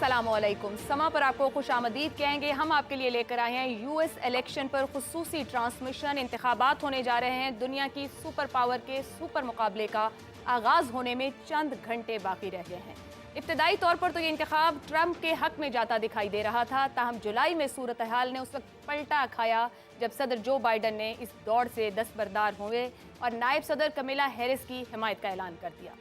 अस्सलामुअलैकुम। समा पर आपको खुशामदीद कहेंगे। हम आपके लिए लेकर आए हैं यूएस इलेक्शन पर खुसूसी ट्रांसमिशन। इंतखाबात होने जा रहे हैं। दुनिया की सुपर पावर के सुपर मुकाबले का आगाज होने में चंद घंटे बाकी रह गए हैं। इब्तदाई तौर पर तो ये इंतखाब ट्रंप के हक में जाता दिखाई दे रहा था, ताहम जुलाई में सूरत हाल ने उस वक्त पलटा खाया जब सदर जो बाइडन ने इस दौड़ से दस्तबरदार हुए और नायब सदर कमिला हैरिस की हिमायत का ऐलान कर दिया।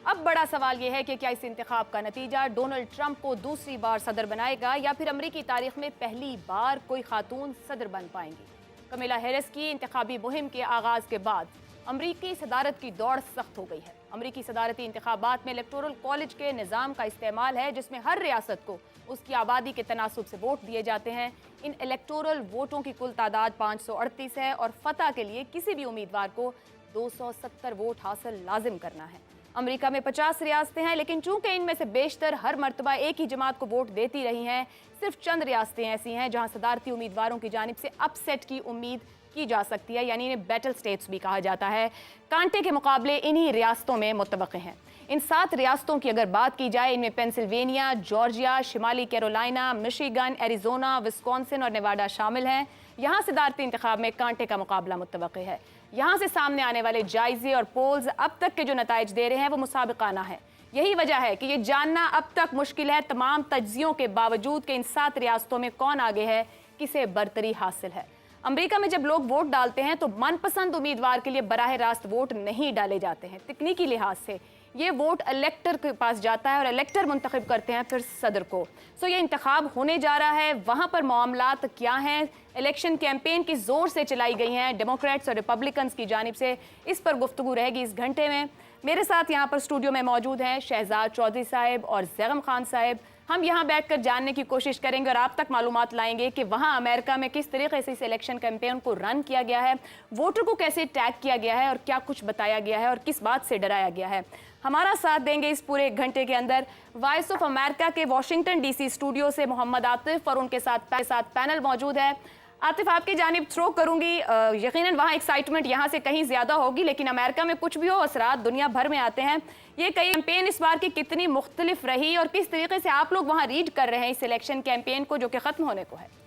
अब बड़ा सवाल यह है कि क्या इस इंतखाब का नतीजा डोनाल्ड ट्रंप को दूसरी बार सदर बनाएगा या फिर अमरीकी तारीख में पहली बार कोई खातून सदर बन पाएंगी। कमिला हैरिस की इंतखाबी मुहिम के आगाज के बाद अमरीकी सदारत की दौड़ सख्त हो गई है। अमरीकी सदारती इंतखाबात में इलेक्टोरल कॉलेज के निज़ाम का इस्तेमाल है, जिसमें हर रियासत को उसकी आबादी के तनासुब से वोट दिए जाते हैं। इन इलेक्टोरल वोटों की कुल तादाद 538 है और फतह के लिए किसी भी उम्मीदवार को 270 वोट हासिल लाजिम करना है। अमेरिका में 50 रियासतें हैं, लेकिन चूंकि इनमें से बेशतर हर मरतबा एक ही जमात को वोट देती रही हैं, सिर्फ चंद रियासतें ऐसी हैं जहां सदारती उम्मीदवारों की जानिब से अपसेट की उम्मीद की जा सकती है, यानी इन्हें बैटल स्टेट्स भी कहा जाता है। कांटे के मुकाबले इन्हीं रियासतों में मुतवक्के हैं। इन 7 रियासतों की अगर बात की जाए, इनमें पेंसिल्वेनिया, जॉर्जिया, शिमाली कैरोलिना, मिशिगन, एरिजोना, विस्कॉन्सिन और नेवाडा शामिल हैं। यहाँ सदारती इंतखाब में कांटे का मुकाबला मुतवक्के है। यहाँ से सामने आने वाले जायजे और पोल्स अब तक के जो नताइज दे रहे हैं वो मुसाबिकाना है। यही वजह है कि ये जानना अब तक मुश्किल है, तमाम तज्जियों के बावजूद, कि इन 7 रियासतों में कौन आगे है, किसे बरतरी हासिल है। अमेरिका में जब लोग वोट डालते हैं तो मनपसंद उम्मीदवार के लिए बराह रास्त वोट नहीं डाले जाते हैं। तकनीकी लिहाज से ये वोट इलेक्टर के पास जाता है और इलेक्टर मुंतखब करते हैं फिर सदर को। सो ये इंतखाब होने जा रहा है। वहाँ पर मामलात क्या हैं, इलेक्शन कैंपेन की जोर से चलाई गई हैं डेमोक्रेट्स और रिपब्लिकन्स की जानिब से, इस पर गुफ्तगू रहेगी इस घंटे में। मेरे साथ यहाँ पर स्टूडियो में मौजूद हैं शहजाद चौधरी साहब और जैगम खान साहब। हम यहाँ बैठकर जानने की कोशिश करेंगे और आप तक मालूमात लाएंगे कि वहाँ अमेरिका में किस तरीके से इस इलेक्शन कैंपेन को रन किया गया है, वोटर को कैसे टैग किया गया है और क्या कुछ बताया गया है और किस बात से डराया गया है। हमारा साथ देंगे इस पूरे 1 घंटे के अंदर वॉइस ऑफ अमेरिका के वाशिंगटन डीसी स्टूडियो से मोहम्मद आतिफ, और उनके साथ पैनल मौजूद है। आतिफ, आपकी जानिब थ्रो करूंगी। यकीनन वहाँ एक्साइटमेंट यहाँ से कहीं ज़्यादा होगी, लेकिन अमेरिका में कुछ भी हो, असरात दुनिया भर में आते हैं। ये कई कैंपेन इस बार की कितनी मुख्तलिफ रही और किस तरीके से आप लोग वहाँ रीड कर रहे हैं इस इलेक्शन कैंपेन को जो कि ख़त्म होने को है?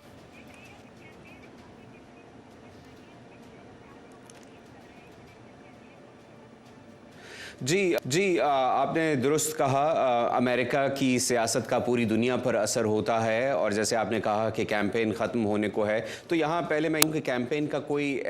जी, आपने दुरुस्त कहा। अमेरिका की सियासत का पूरी दुनिया पर असर होता है और जैसे आपने कहा कि कैंपेन ख़त्म होने को है, तो यहाँ पहले मैं कि कैंपेन का कोई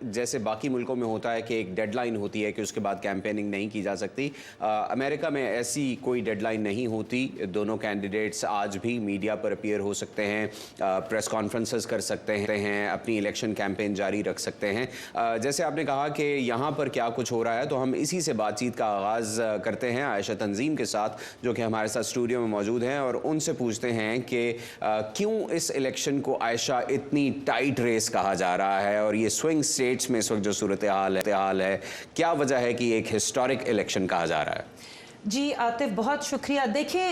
जैसे बाकी मुल्कों में होता है कि एक डेडलाइन होती है कि उसके बाद कैंपेनिंग नहीं की जा सकती, अमेरिका में ऐसी कोई डेडलाइन नहीं होती। दोनों कैंडिडेट्स आज भी मीडिया पर अपीयर हो सकते हैं, प्रेस कॉन्फ्रेंसेस कर सकते हैं, अपनी इलेक्शन कैंपेन जारी रख सकते हैं। जैसे आपने कहा कि यहाँ पर क्या कुछ हो रहा है, तो हम इसी से बातचीत का आगाज़ करते हैं आयशा तंजीम के साथ, जो कि हमारे साथ स्टूडियो में मौजूद हैं, और उनसे पूछते हैं कि क्यों इस इलेक्शन को आयशा इतनी टाइट रेस कहा जा रहा है और ये स्विंग स्टेट्स में इस वक्त जो सूरत हाल है, क्या वजह है कि एक हिस्टोरिक इलेक्शन कहा जा रहा है? जी आतिफ, बहुत शुक्रिया। देखिए,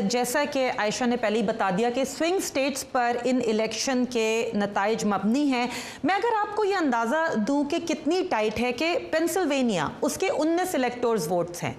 जैसा कि आयशा ने पहले ही बता दिया कि स्विंग स्टेट्स पर इन इलेक्शन के नताइज मबनी हैं। मैं अगर आपको ये अंदाज़ा दूं कि कितनी टाइट है, कि पेंसिल्वेनिया, उसके 19 इलेक्टोर्स वोट्स हैं।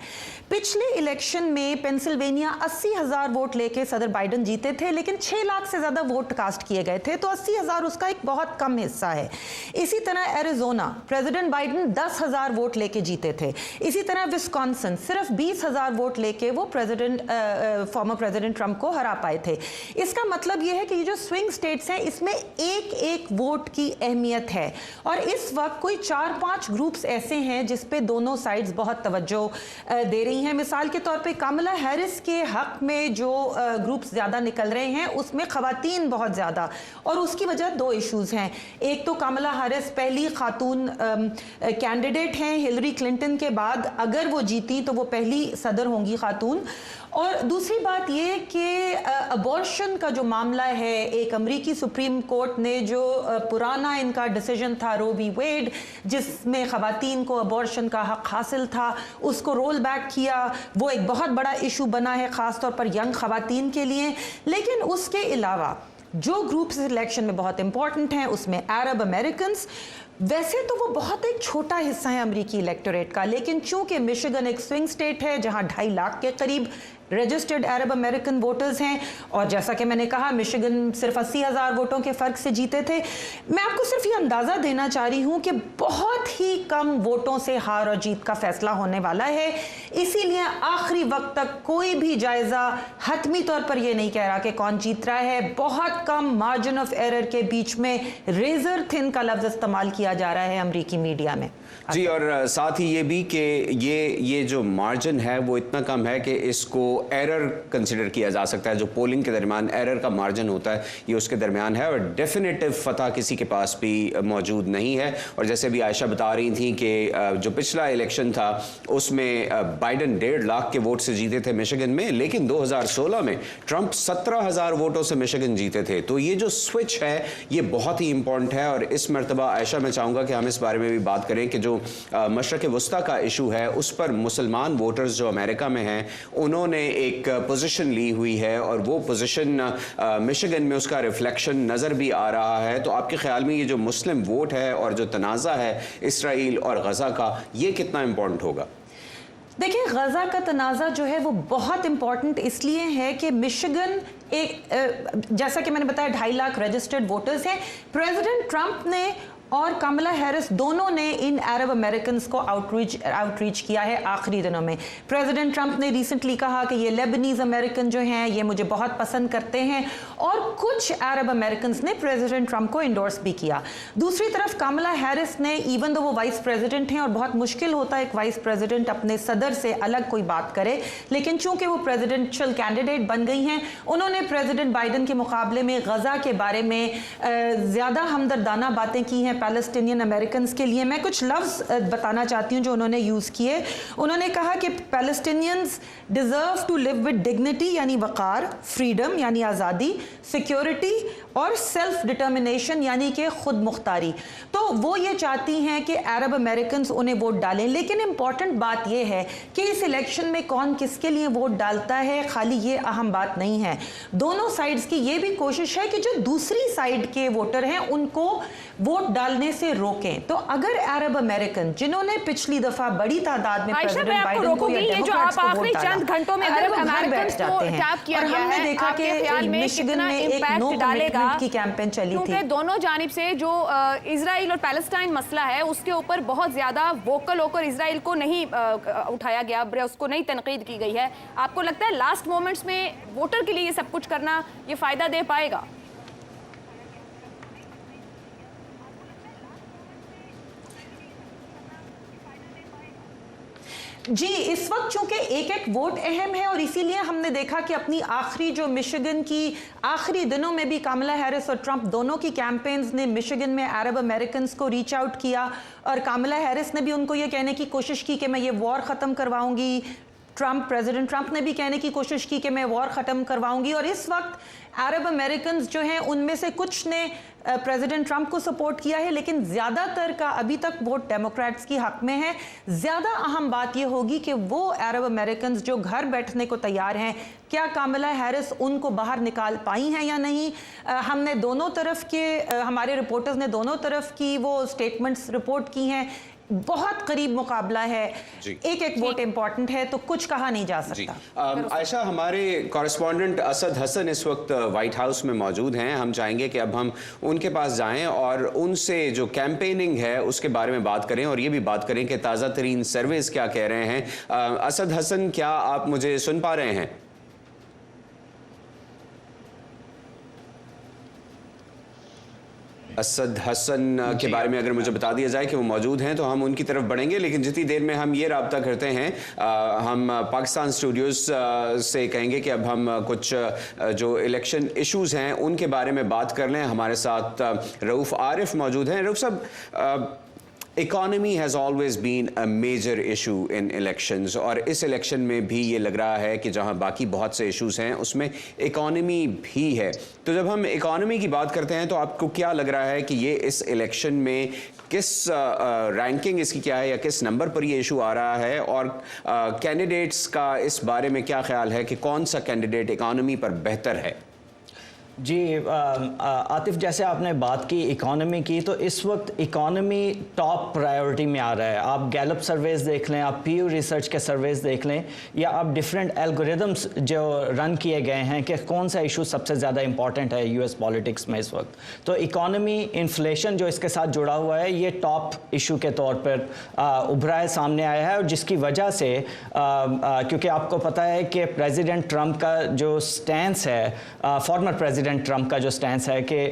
पिछले इलेक्शन में पेंसिल्वेनिया 80,000 वोट लेके सदर बाइडन जीते थे, लेकिन 6 लाख से ज़्यादा वोट कास्ट किए गए थे, तो 80,000 उसका एक बहुत कम हिस्सा है। इसी तरह एरिजोना, प्रेसिडेंट बाइडन 10,000 वोट लेके जीते थे। इसी तरह विस्कॉन्सिन सिर्फ 20,000 वोट लेके वो फॉर्मर प्रेसिडेंट ट्रंप को हरा पाए थे। इसका मतलब ये है कि ये जो स्विंग स्टेट्स हैं, इसमें एक एक वोट की अहमियत है और इस वक्त कोई 4-5 ग्रुप्स ऐसे हैं जिस पे दोनों साइड्स बहुत तवज्जो दे रही हैं। मिसाल के तौर पे कमला हैरिस के हक में जो ग्रुप्स ज़्यादा निकल रहे हैं, उसमें ख़वातीन बहुत ज़्यादा, और उसकी वजह 2 इश्यूज़ हैं। एक तो कमला हैरिस पहली खातून कैंडिडेट हैं, हिलरी क्लिंटन के बाद अगर वो जीती तो वो पहली सदर होंगी खातून। और दूसरी बात ये कि अबॉर्शन का जो मामला है, एक अमरीकी सुप्रीम कोर्ट ने जो पुराना इनका डिसीजन था रो वी वेड, जिसमें ख़वातीन को अबॉर्शन का हक हासिल था, उसको रोल बैक किया। वो एक बहुत बड़ा इशू बना है ख़ास तौर पर यंग ख़वातीन के लिए। लेकिन उसके अलावा जो ग्रुप्स इलेक्शन में बहुत इंपॉर्टेंट हैं, उसमें अरब अमेरिकन्स, वैसे तो वो बहुत एक छोटा हिस्सा है अमरीकी इलेक्टोरेट का, लेकिन चूंकि मिशिगन एक स्विंग स्टेट है जहां 2.5 लाख के करीब रजिस्टर्ड अरब अमेरिकन वोटर्स हैं, और जैसा कि मैंने कहा मिशिगन सिर्फ 80,000 वोटों के फ़र्क से जीते थे। मैं आपको सिर्फ ये अंदाज़ा देना चाह रही हूँ कि बहुत ही कम वोटों से हार और जीत का फैसला होने वाला है, इसीलिए आखिरी वक्त तक कोई भी जायज़ा हतमी तौर पर यह नहीं कह रहा कि कौन जीत रहा है। बहुत कम मार्जिन ऑफ एरर के बीच में रेजर थिन का लफ्ज़ इस्तेमाल किया जा रहा है अमरीकी मीडिया में। जी, और साथ ही ये भी कि ये जो मार्जिन है वो इतना कम है कि इसको एरर कंसिडर किया जा सकता है। जो पोलिंग के दरमियान एरर का मार्जिन होता है ये उसके दरमियान है, और डेफिनेटिव फतह किसी के पास भी मौजूद नहीं है। और जैसे भी आयशा बता रही थी कि जो पिछला इलेक्शन था उसमें बाइडन 1.5 लाख के वोट से जीते थे मिशिगन में, लेकिन 2016 में ट्रंप 17,000 वोटों से मिशिगन जीते थे। तो ये जो स्विच है ये बहुत ही इंपॉर्टेंट है। और इस मरतबा आयशा मैं चाहूँगा कि हम इस बारे में भी बात करें कि जो मशरक़ वस्ता का इशू है उस पर मुसलमान वोटर्स जो अमेरिका में हैं उन्होंने एक पोजीशन ली हुई है, और वो पोजीशन मिशिगन में उसका रिफ्लेक्शन नज़र भी आ रहा है। तो आपके ख्याल में ये जो मुस्लिम वोट है और जो तनाज़ा है इसराइल और गज़ा का, ये कितना इंपॉर्टेंट होगा? देखिए, गज़ा का तनाज़ा जो है वो बहुत इंपॉर्टेंट इसलिए है कि मिशिगन एक जैसा कि मैंने बताया 2.5 लाख रजिस्टर्ड वोटर्स हैं। प्रेसिडेंट ट्रंप ने और कमला हैरिस दोनों ने इन अरब अमेरिकन को आउटरीच किया है आखिरी दिनों में। प्रेसिडेंट ट्रंप ने रिसेंटली कहा कि ये लेबनीज अमेरिकन जो हैं ये मुझे बहुत पसंद करते हैं, और कुछ अरब अमेरिकन ने प्रेसिडेंट ट्रंप को इंडोर्स भी किया। दूसरी तरफ कमला हैरिस ने, इवन दो वो वाइस प्रेसिडेंट हैं और बहुत मुश्किल होता है एक वाइस प्रेसिडेंट अपने सदर से अलग कोई बात करे, लेकिन चूंकि वो प्रेसिडेंशियल कैंडिडेट बन गई हैं, उन्होंने प्रेसिडेंट बाइडन के मुकाबले में गज़ा के बारे में ज़्यादा हमदर्दाना बातें की हैं पैलेस्टीनियन अमेरिकन के लिए। मैं कुछ लफ्ज़ बताना चाहती हूँ जो उन्होंने यूज़ किए। उन्होंने कहा कि Palestinians deserve to live with dignity यानी वक़ार, फ्रीडम यानी आज़ादी, सिक्योरिटी और सेल्फ डिटर्मिनेशन यानी कि खुद मुख्तारी। तो वो ये चाहती हैं कि अरब अमेरिकन उन्हें वोट डालें। लेकिन इंपॉर्टेंट बात यह है कि इस इलेक्शन में कौन किसके लिए वोट डालता है खाली ये अहम बात नहीं है। दोनों साइड्स की ये भी कोशिश है कि जो दूसरी साइड के वोटर हैं उनको वोट डालने से रोकें। तो अगर अरब अमेरिकन जिन्होंने पिछली दफा बड़ी तादाद में प्रेसिडेंट बाइडन को या डेमोक्रेट्स को वोट डाला, घंटों में अरब अमेरिकन जाते हैं, और हमने देखा कि मिशिगन में एक नो कमिटमेंट की कैंपेन चली थी। क्योंकि दोनों जानिब से जो इजराइल और पैलेस्टाइन मसला है उसके ऊपर बहुत ज्यादा वोकल होकर इजराइल को नहीं उठाया गया, उसको नहीं तनकीद की गई है। आपको लगता है लास्ट मोमेंट्स में वोटर के लिए ये सब कुछ करना ये फायदा दे पाएगा? जी, इस वक्त चूंकि एक एक वोट अहम है और इसीलिए हमने देखा कि अपनी आखिरी जो मिशिगन की आखिरी दिनों में भी कमला हैरिस और ट्रंप दोनों की कैंपेन्स ने मिशिगन में अरब अमेरिकन को रीच आउट किया, और कमला हैरिस ने भी उनको ये कहने की कोशिश की कि मैं ये वॉर ख़त्म करवाऊंगी। प्रेसिडेंट ट्रंप ने भी कहने की कोशिश की कि मैं वॉर ख़त्म करवाऊंगी। और इस वक्त अरब अमेरिकन जो हैं उनमें से कुछ ने प्रेसिडेंट ट्रंप को सपोर्ट किया है, लेकिन ज़्यादातर का अभी तक वोट डेमोक्रेट्स की हक में है। ज़्यादा अहम बात यह होगी कि वो अरब अमेरिकन जो घर बैठने को तैयार हैं, क्या कमला हैरिस उनको बाहर निकाल पाई हैं या नहीं। हमने दोनों तरफ के हमारे रिपोर्टर्स ने दोनों तरफ की वो स्टेटमेंट्स रिपोर्ट की हैं। बहुत करीब मुकाबला है, एक एक वोट इंपॉर्टेंट है, तो कुछ कहा नहीं जा सकता। आयशा, हमारे कॉरेस्पॉन्डेंट असद हसन इस वक्त व्हाइट हाउस में मौजूद हैं। हम चाहेंगे कि अब हम उनके पास जाएं और उनसे जो कैंपेनिंग है उसके बारे में बात करें, और ये भी बात करें कि ताज़ा तरीन सर्वेस क्या कह रहे हैं। असद हसन, क्या आप मुझे सुन पा रहे हैं? असद हसन के बारे में अगर मुझे बता दिया जाए कि वो मौजूद हैं तो हम उनकी तरफ बढ़ेंगे, लेकिन जितनी देर में हम ये राब्ता करते हैं, हम पाकिस्तान स्टूडियोज़ से कहेंगे कि अब हम कुछ जो इलेक्शन इश्यूज़ हैं उनके बारे में बात कर लें। हमारे साथ रऊफ़ आरिफ मौजूद हैं। रऊफ़ साहब, economy has always been a major issue in elections, और इस इलेक्शन में भी ये लग रहा है कि जहां बाकी बहुत से इश्यूज हैं उसमें इकॉनमी भी है। तो जब हम इकॉनमी की बात करते हैं तो आपको क्या लग रहा है कि ये इस इलेक्शन में किस रैंकिंग इसकी क्या है या किस नंबर पर ये इशू आ रहा है, और कैंडिडेट्स का इस बारे में क्या ख्याल है कि कौन सा कैंडिडेट इकॉनमी पर बेहतर है? जी आतिफ, जैसे आपने बात की इकॉनमी की, तो इस वक्त इकॉनमी टॉप प्रायोरिटी में आ रहा है। आप गैलप सर्वेज देख लें, आप पीयू रिसर्च के सर्वेज देख लें, या आप डिफरेंट एल्गोरिदम्स जो रन किए गए हैं कि कौन सा इशू सबसे ज़्यादा इंपॉर्टेंट है यूएस पॉलिटिक्स में इस वक्त। तो इकॉनमी, इन्फ्लेशन जो इसके साथ जुड़ा हुआ है, ये टॉप इशू के तौर पर उभरा है, सामने आया है। और जिसकी वजह से क्योंकि आपको पता है कि प्रेसिडेंट ट्रंप का जो स्टैंस है, फॉर्मर प्रेसिडेंट ट्रंप का जो स्टैंस है कि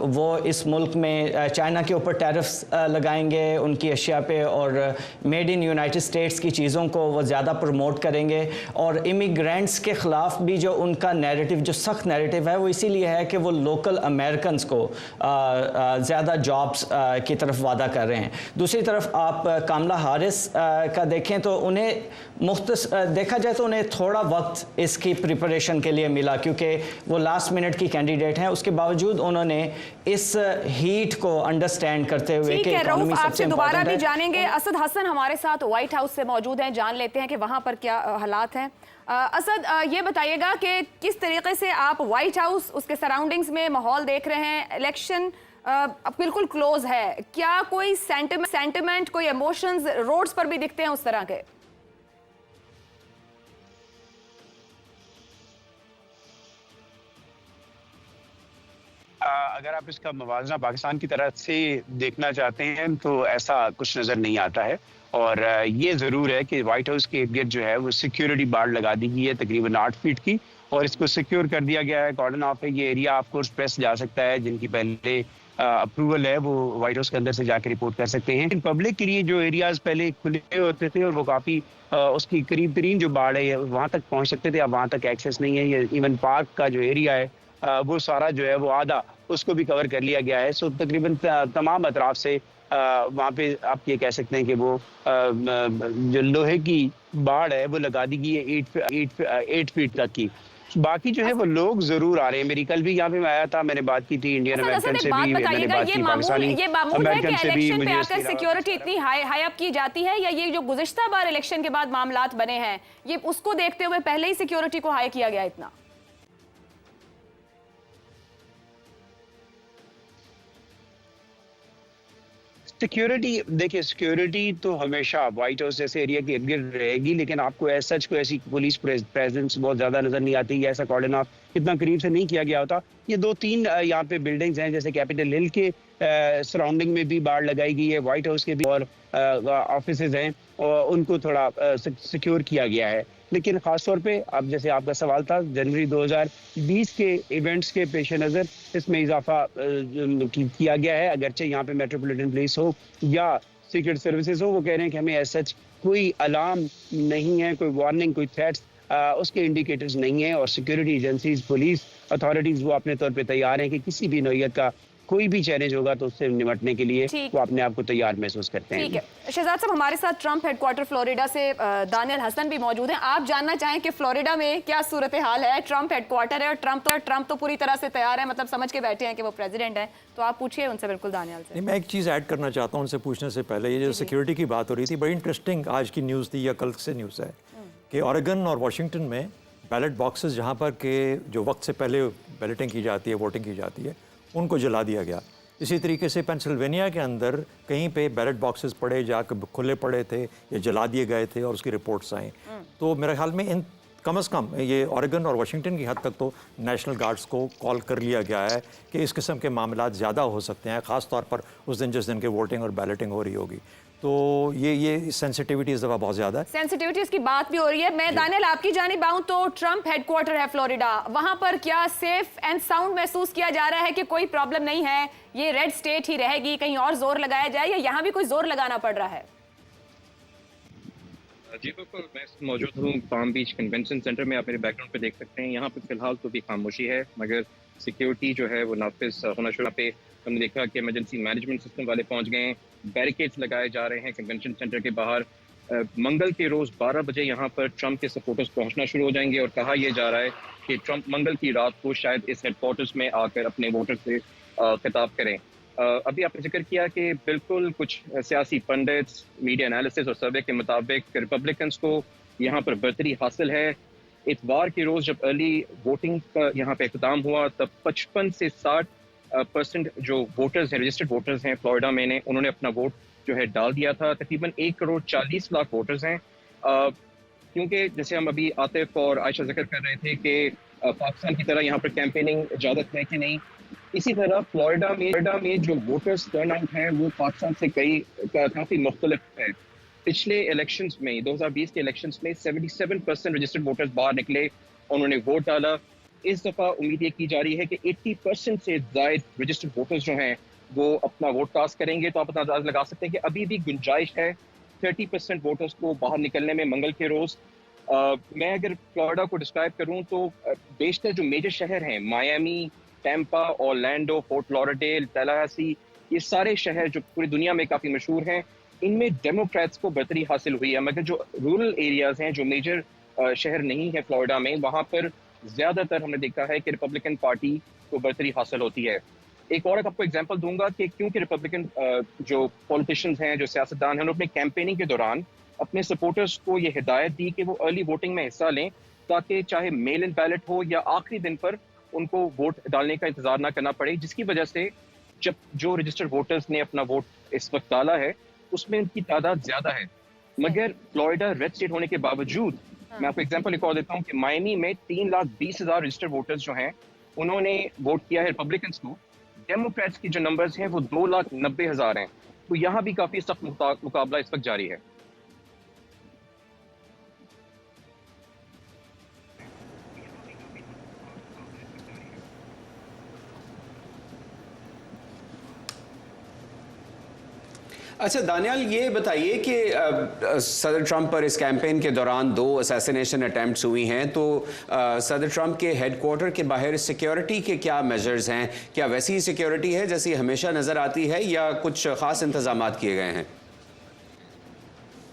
वो इस मुल्क में चाइना के ऊपर टैरिफ्स लगाएंगे उनकी अशिया पे, और मेड इन यूनाइटेड स्टेट्स की चीज़ों को वो ज़्यादा प्रमोट करेंगे। और इमिग्रेंट्स के ख़िलाफ़ भी जो उनका नैरेटिव, जो सख्त नैरेटिव है, वो इसीलिए है कि वो लोकल अमेरिकन्स को ज़्यादा जॉब्स की तरफ वादा कर रहे हैं। दूसरी तरफ आप कामला हारिस का देखें तो उन्हें देखा जाए तो उन्हें थोड़ा वक्त इसकी प्रिपरेशन के लिए मिला, क्योंकि वो लास्ट मिनट की कैंडिडेट हैं। उसके बावजूद उन्होंने इस हीट को अंडरस्टैंड करते हुए कि इकोनॉमी सबसे आपसे दोबारा भी है। जानेंगे। असद हसन हमारे साथ व्हाइट हाउस से मौजूद हैं, जान लेते हैं कि वहां पर क्या हालात हैं। असद, ये बताइएगा कि किस तरीके से आप व्हाइट हाउस, उसके सराउंडिंग्स में माहौल देख रहे हैं। इलेक्शन बिल्कुल क्लोज है, क्या कोई सेंटिमेंट, कोई इमोशंस रोड्स पर भी दिखते हैं उस तरह के? अगर आप इसका मवाजना पाकिस्तान की तरह से देखना चाहते हैं तो ऐसा कुछ नज़र नहीं आता है। और ये ज़रूर है कि व्हाइट हाउस के इर्द गिर्द जो है वो सिक्योरिटी बाड़ लगा दी गई है तकरीबन 8 फीट की, और इसको सिक्योर कर दिया गया है। कॉर्डन ऑफ है ये एरिया। ऑफ कोर्स प्रेस जा सकता है, जिनकी पहले अप्रूवल है वो व्हाइट हाउस के अंदर से जाकर रिपोर्ट कर सकते हैं। इन पब्लिक के लिए जो एरियाज पहले खुले होते थे और वो काफ़ी उसकी करीब तरीन जो बाड़ है वहाँ तक पहुँच सकते थे, अब वहाँ तक एक्सेस नहीं है। ये इवन पार्क का जो एरिया है वो सारा जो है वो आधा उसको भी कवर कर लिया गया है। सो तकरीबन तमाम अतराफ से वहाँ पे आप ये कह सकते हैं कि वो जो लोहे की बाड़ है वो लगा दी गई है 8 फीट तक की। बाकी जो है वो लोग जरूर आ रहे हैं। मेरी कल भी यहाँ पे मैं आया था, मैंने बात की थी इंडियन अमेरिकन से भी, मैंने बात की पाकिस्तानी अमेरिकन से भी। इलेक्शन पे आकर सिक्योरिटी इतनी हाई अप की जाती है, या ये जो गुज़िश्ता बार इलेक्शन के बाद मामलात बने हैं, ये उसको देखते हुए पहले ही सिक्योरिटी को हाई किया गया इतना? सिक्योरिटी, देखिए सिक्योरिटी तो हमेशा व्हाइट हाउस जैसे एरिया के इर्द गिर्द रहेगी, लेकिन आपको ऐसा कोई ऐसी पुलिस प्रेजेंस बहुत ज्यादा नजर नहीं आती। ऐसा कॉर्डन ऑफ इतना करीब से नहीं किया गया होता। ये 2-3 यहाँ पे बिल्डिंग्स हैं, जैसे कैपिटल हिल के सराउंडिंग में भी बाड़ लगाई गई है, व्हाइट हाउस के भी और ऑफिसेज हैं और उनको थोड़ा सिक्योर किया गया है। लेकिन खासतौर पे अब जैसे आपका सवाल था, जनवरी 2020 के इवेंट्स के पेश नज़र इसमें इजाफा किया गया है। अगरचे यहाँ पे मेट्रोपॉलिटन पुलिस हो या सीक्रेट सर्विसेज हो, वो कह रहे हैं कि हमें ऐसा कोई अलार्म नहीं है, कोई वार्निंग, कोई थ्रेट्स उसके इंडिकेटर्स नहीं है। और सिक्योरिटी एजेंसीज, पुलिस अथॉरिटीज़ वो अपने तौर पर तैयार हैं कि किसी भी नौइयत का कोई भी चैलेंज होगा तो उससे निपटने के लिए वो अपने आप को तैयार महसूस करते हैं। ठीक है शहजाद साहब, हमारे साथ ट्रंप हेडक्वार्टर फ्लोरिडा से दानियल हसन भी मौजूद हैं। आप जानना चाहें कि फ्लोरिडा में क्या सूरत हाल है? ट्रंप हेडक्वार्टर है और ट्रंप तो पूरी तरह से तैयार है, मतलब समझ के बैठे हैं कि वो प्रेसिडेंट है। तो आप पूछिए उनसे बिल्कुल दानियल से। मैं एक चीज़ ऐड करना चाहता हूँ उनसे पूछने से पहले। ये जो सिक्योरिटी की बात हो रही थी, बड़ी इंटरेस्टिंग आज की न्यूज़ थी या कल से न्यूज़ है कि ऑरेगन और वाशिंगटन में बैलेट बॉक्सेस जहाँ पर के जो वक्त से पहले बैलेटिंग की जाती है, वोटिंग की जाती है, उनको जला दिया गया। इसी तरीके से पेंसिल्वेनिया के अंदर कहीं पे बैलेट बॉक्सेस पड़े, जाकर खुले पड़े थे या जला दिए गए थे और उसकी रिपोर्ट्स आई। तो मेरे ख्याल में इन कम से कम ये ऑरेगन और वाशिंगटन की हद तक तो नेशनल गार्ड्स को कॉल कर लिया गया है कि इस किस्म के मामलात ज़्यादा हो सकते हैं, ख़ास तौर पर उस दिन जिस दिन के वोटिंग और बैलेटिंग हो रही होगी। तो ये सेंसिटिविटी इस दफ़ा बहुत ज़्यादा है। सेंसिटिविटीज़ की बात भी हो रही है। मैं दानियल आपकी जानिब आऊँ तो ट्रंप हेडक्वार्टर है फ्लोरिडा, वहाँ पर क्या सेफ एंड साउंड महसूस किया जा रहा है कि कोई प्रॉब्लम नहीं है, ये रेड स्टेट ही रहेगी, कहीं और जोर लगाया जाए, या यहाँ भी कोई जोर लगाना पड़ रहा है? जी बिल्कुल, मैं मौजूद हूँ पाम बीच कन्वेंशन सेंटर में। आप मेरे बैकग्राउंड पे देख सकते हैं, यहाँ पे फिलहाल तो भी खामोशी है, मगर सिक्योरिटी जो है वो नाफिज होना शुरू। पे हमने देखा कि इमरजेंसी मैनेजमेंट सिस्टम वाले पहुँच गए हैं, बैरिकेड्स लगाए जा रहे हैं कन्वेंशन सेंटर के बाहर। मंगल के रोज़ 12 बजे यहाँ पर ट्रंप के सपोर्टर्स पहुँचना शुरू हो जाएंगे, और कहा यह जा रहा है कि ट्रंप मंगल की रात को शायद इस हेडक्वार्टर्स में आकर अपने वोटर से खिताब करें। अभी आपने जिक्र किया कि बिल्कुल कुछ सियासी पंडित्स, मीडिया एनालिसिस और सर्वे के मुताबिक रिपब्लिकन्स को यहाँ पर बढ़तरी हासिल है। इतवार के रोज जब अर्ली वोटिंग का यहाँ पे इख्तिताम हुआ तब 55 से 60% जो वोटर्स हैं, रजिस्टर्ड वोटर्स हैं फ्लोरिडा में ने उन्होंने अपना वोट जो है डाल दिया था। तकरीबन 1,40,00,000 वोटर्स हैं। क्योंकि जैसे हम अभी आतिफ और आयशा जिक्र कर रहे थे कि पाकिस्तान की तरह यहाँ पर कैंपेनिंग इजाजत है कि नहीं, इसी तरह फ्लोरिडा में जो वोटर्स टर्न आउट है वो पाकिस्तान से काफ़ी मुख्तलिफ है। पिछले इलेक्शंस में 2020 के इलेक्शंस में 77% रजिस्टर्ड वोटर्स बाहर निकले, उन्होंने वोट डाला। इस दफ़ा उम्मीद ये की जा रही है कि 80% से ज़ायद रजिस्टर्ड वोटर्स जो हैं वो अपना वोट कास्ट करेंगे। तो आप अपना अंदाज़ा लगा सकते हैं कि अभी भी गुंजाइश है 30% वोटर्स को बाहर निकलने में मंगल के रोज़। मैं अगर फ्लोरिडा को डिस्क्राइब करूँ तो बेशतर जो मेजर शहर हैं, Miami, Tampa, Orlando, Fort Lauderdale, Tallahassee, ये सारे शहर जो पूरी दुनिया में काफ़ी मशहूर हैं, इनमें डेमोक्रेट्स को बढ़तरी हासिल हुई है। मगर जो रूरल एरियाज़ हैं, जो मेजर शहर नहीं है फ्लोरिडा में, वहाँ पर ज़्यादातर हमने देखा है कि रिपब्लिकन पार्टी को बढ़तरी हासिल होती है। एक और आपको एग्जांपल दूंगा कि क्योंकि रिपब्लिकन जो पॉलिटिशियंस हैं, जो सियासतदान हैं, उन्होंने अपने कैंपेनिंग के दौरान अपने सपोर्टर्स को ये हिदायत दी कि वो अर्ली वोटिंग में हिस्सा लें, ताकि चाहे मेल इन बैलेट हो या आखिरी दिन पर उनको वोट डालने का इंतजार ना करना पड़े, जिसकी वजह से जब जो रजिस्टर्ड वोटर्स ने अपना वोट इस वक्त डाला है उसमें उनकी तादाद ज्यादा है। मगर फ्लोरिडा रेड स्टेट होने के बावजूद, मैं आपको एग्जांपल एक और देता हूँ कि मायमी में 3,20,000 रजिस्टर्ड वोटर्स जो हैं उन्होंने वोट किया है रिपब्लिकन्स को। डेमोक्रेट्स की जो नंबर्स हैं वो 2,90,000 हैं। तो यहाँ भी काफी सख्त मुकाबला इस वक्त जारी है। अच्छा दानियाल, ये बताइए कि सदर ट्रंप पर इस कैंपेन के दौरान 2 असैसिनेशन अटैम्प्ट्स हुई हैं, तो सदर ट्रंप के हेडक्वार्टर के बाहर सिक्योरिटी के क्या मेजर्स हैं? क्या वैसी ही सिक्योरिटी है जैसी हमेशा नज़र आती है या कुछ ख़ास इंतजाम किए गए हैं?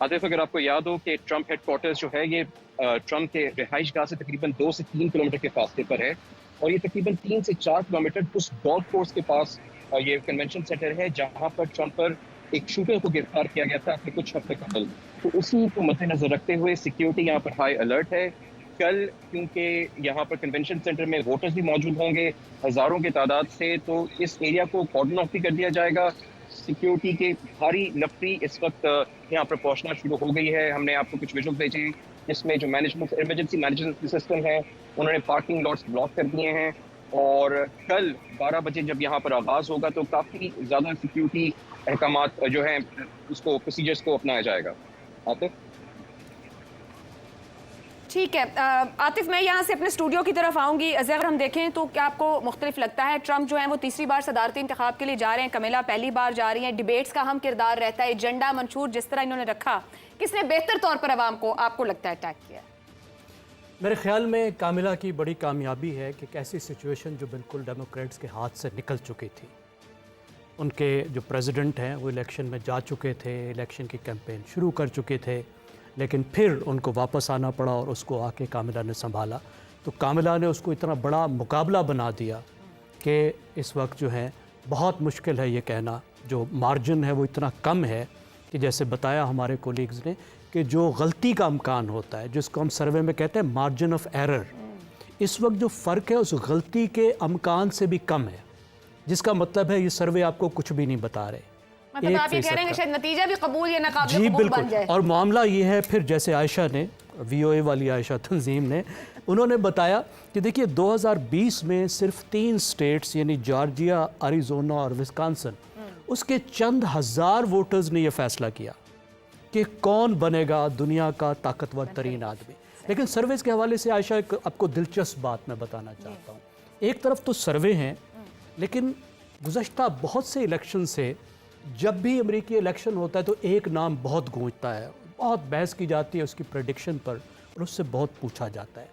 आतिफ, अगर आपको याद हो कि ट्रंप हेडक्वार्टर्स जो है ये ट्रंप के रिहाइश गाह से तकरीबन 2 से 3 किलोमीटर के फासले पर है, और ये तकरीबन 3 से 4 किलोमीटर उस गोल्फ कोर्स के पास ये कन्वेंशन सेंटर है जहाँ पर ट्रंप पर एक शूटर को गिरफ्तार किया गया था अपने कुछ हफ्ते कबल। तो उसी को मद्देनजर रखते हुए सिक्योरिटी यहाँ पर हाई अलर्ट है। कल क्योंकि यहाँ पर कन्वेंशन सेंटर में वोटर्स भी मौजूद होंगे हज़ारों की तादाद से, तो इस एरिया को कॉर्डन ऑफ भी कर दिया जाएगा। सिक्योरिटी के भारी नफरी इस वक्त यहाँ पर पहुँचना शुरू हो गई है। हमने आपको कुछ विजुअल भेजे हैं जिसमें जो इमरजेंसी मैनेजमेंट सिस्टम है उन्होंने पार्किंग लॉट्स ब्लॉक कर दिए हैं, और कल 12 बजे जब यहाँ पर आगाज़ होगा तो काफ़ी ज़्यादा सिक्योरिटी अहकामात जो हैं उसको प्रोसीजर्स को अपनाया जाएगा। आतिफ, ठीक है। आतिफ, मैं यहाँ से अपने स्टूडियो की तरफ आऊँगी। अगर हम देखें तो क्या आपको मुख्तलिफ लगता है ट्रंप जो है वो तीसरी बार सदारती इंतखाब के लिए जा रहे हैं, कमेला पहली बार जा रही हैं, डिबेट्स का अहम किरदार रहता है, एजेंडा मंशूर जिस तरह इन्होंने रखा, किसने बेहतर तौर पर आवाम को आपको लगता है अटैक किया? मेरे ख्याल में कामिला की बड़ी कामयाबी है कि एक ऐसी सिचुएशन जो बिल्कुल डेमोक्रेट्स के हाथ से निकल चुकी थी, उनके जो प्रेसिडेंट हैं वो इलेक्शन में जा चुके थे, इलेक्शन की कैंपेन शुरू कर चुके थे, लेकिन फिर उनको वापस आना पड़ा और उसको आके कामिला ने संभाला। तो कामिला ने उसको इतना बड़ा मुकाबला बना दिया कि इस वक्त जो है बहुत मुश्किल है ये कहना, जो मार्जिन है वो इतना कम है कि जैसे बताया हमारे कोलीग्स ने कि जो गलती का अमकान होता है, जिसको हम सर्वे में कहते हैं मार्जिन ऑफ एरर, इस वक्त जो फ़र्क है उस गलती के अमकान से भी कम है, जिसका मतलब है ये सर्वे आपको कुछ भी नहीं बता रहे। मतलब आप ये कह रहे हैं कि शायद नतीजा भी कबूल या नाकाबिल जी कबूल बन बिल्कुल। जाए। और मामला ये है फिर जैसे आयशा ने, VOA वाली आयशा तंजीम ने, उन्होंने बताया कि देखिए 2020 में सिर्फ 3 स्टेट्स यानी जॉर्जिया, अरिजोना और विस्कॉन्सिन, उसके चंद हज़ार वोटर्स ने यह फैसला किया कि कौन बनेगा दुनिया का ताकतवर तरीन आदमी। लेकिन सर्वेस के हवाले से आयशा एक आपको दिलचस्प बात मैं बताना चाहता हूँ। एक तरफ तो सर्वे हैं, लेकिन गुज़श्ता बहुत से इलेक्शन से जब भी अमेरिकी इलेक्शन होता है तो एक नाम बहुत गूंजता है, बहुत बहस की जाती है उसकी प्रेडिक्शन पर और उससे बहुत पूछा जाता है,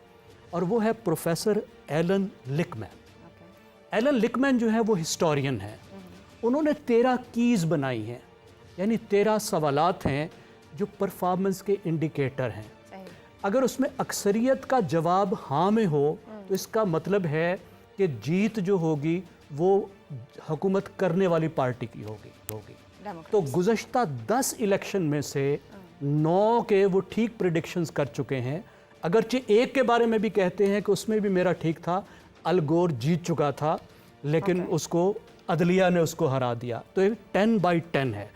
और वो है प्रोफेसर एलन लिकमैन। एलन लिकमैन जो है वो हिस्टोरियन है। उन्होंने 13 कीज़ बनाई हैं, यानी 13 सवालात हैं जो परफॉर्मेंस के इंडिकेटर हैं। अगर उसमें अक्सरियत का जवाब हाँ में हो तो इसका मतलब है कि जीत जो होगी वो हुकूमत करने वाली पार्टी की होगी। तो गुज़श्ता 10 इलेक्शन में से 9 के वो ठीक प्रेडिक्शंस कर चुके हैं। अगरचे एक के बारे में भी कहते हैं कि उसमें भी मेरा ठीक था, अल गोर जीत चुका था लेकिन उसको अदलिया ने उसको हरा दिया। तो ये 10/10 है।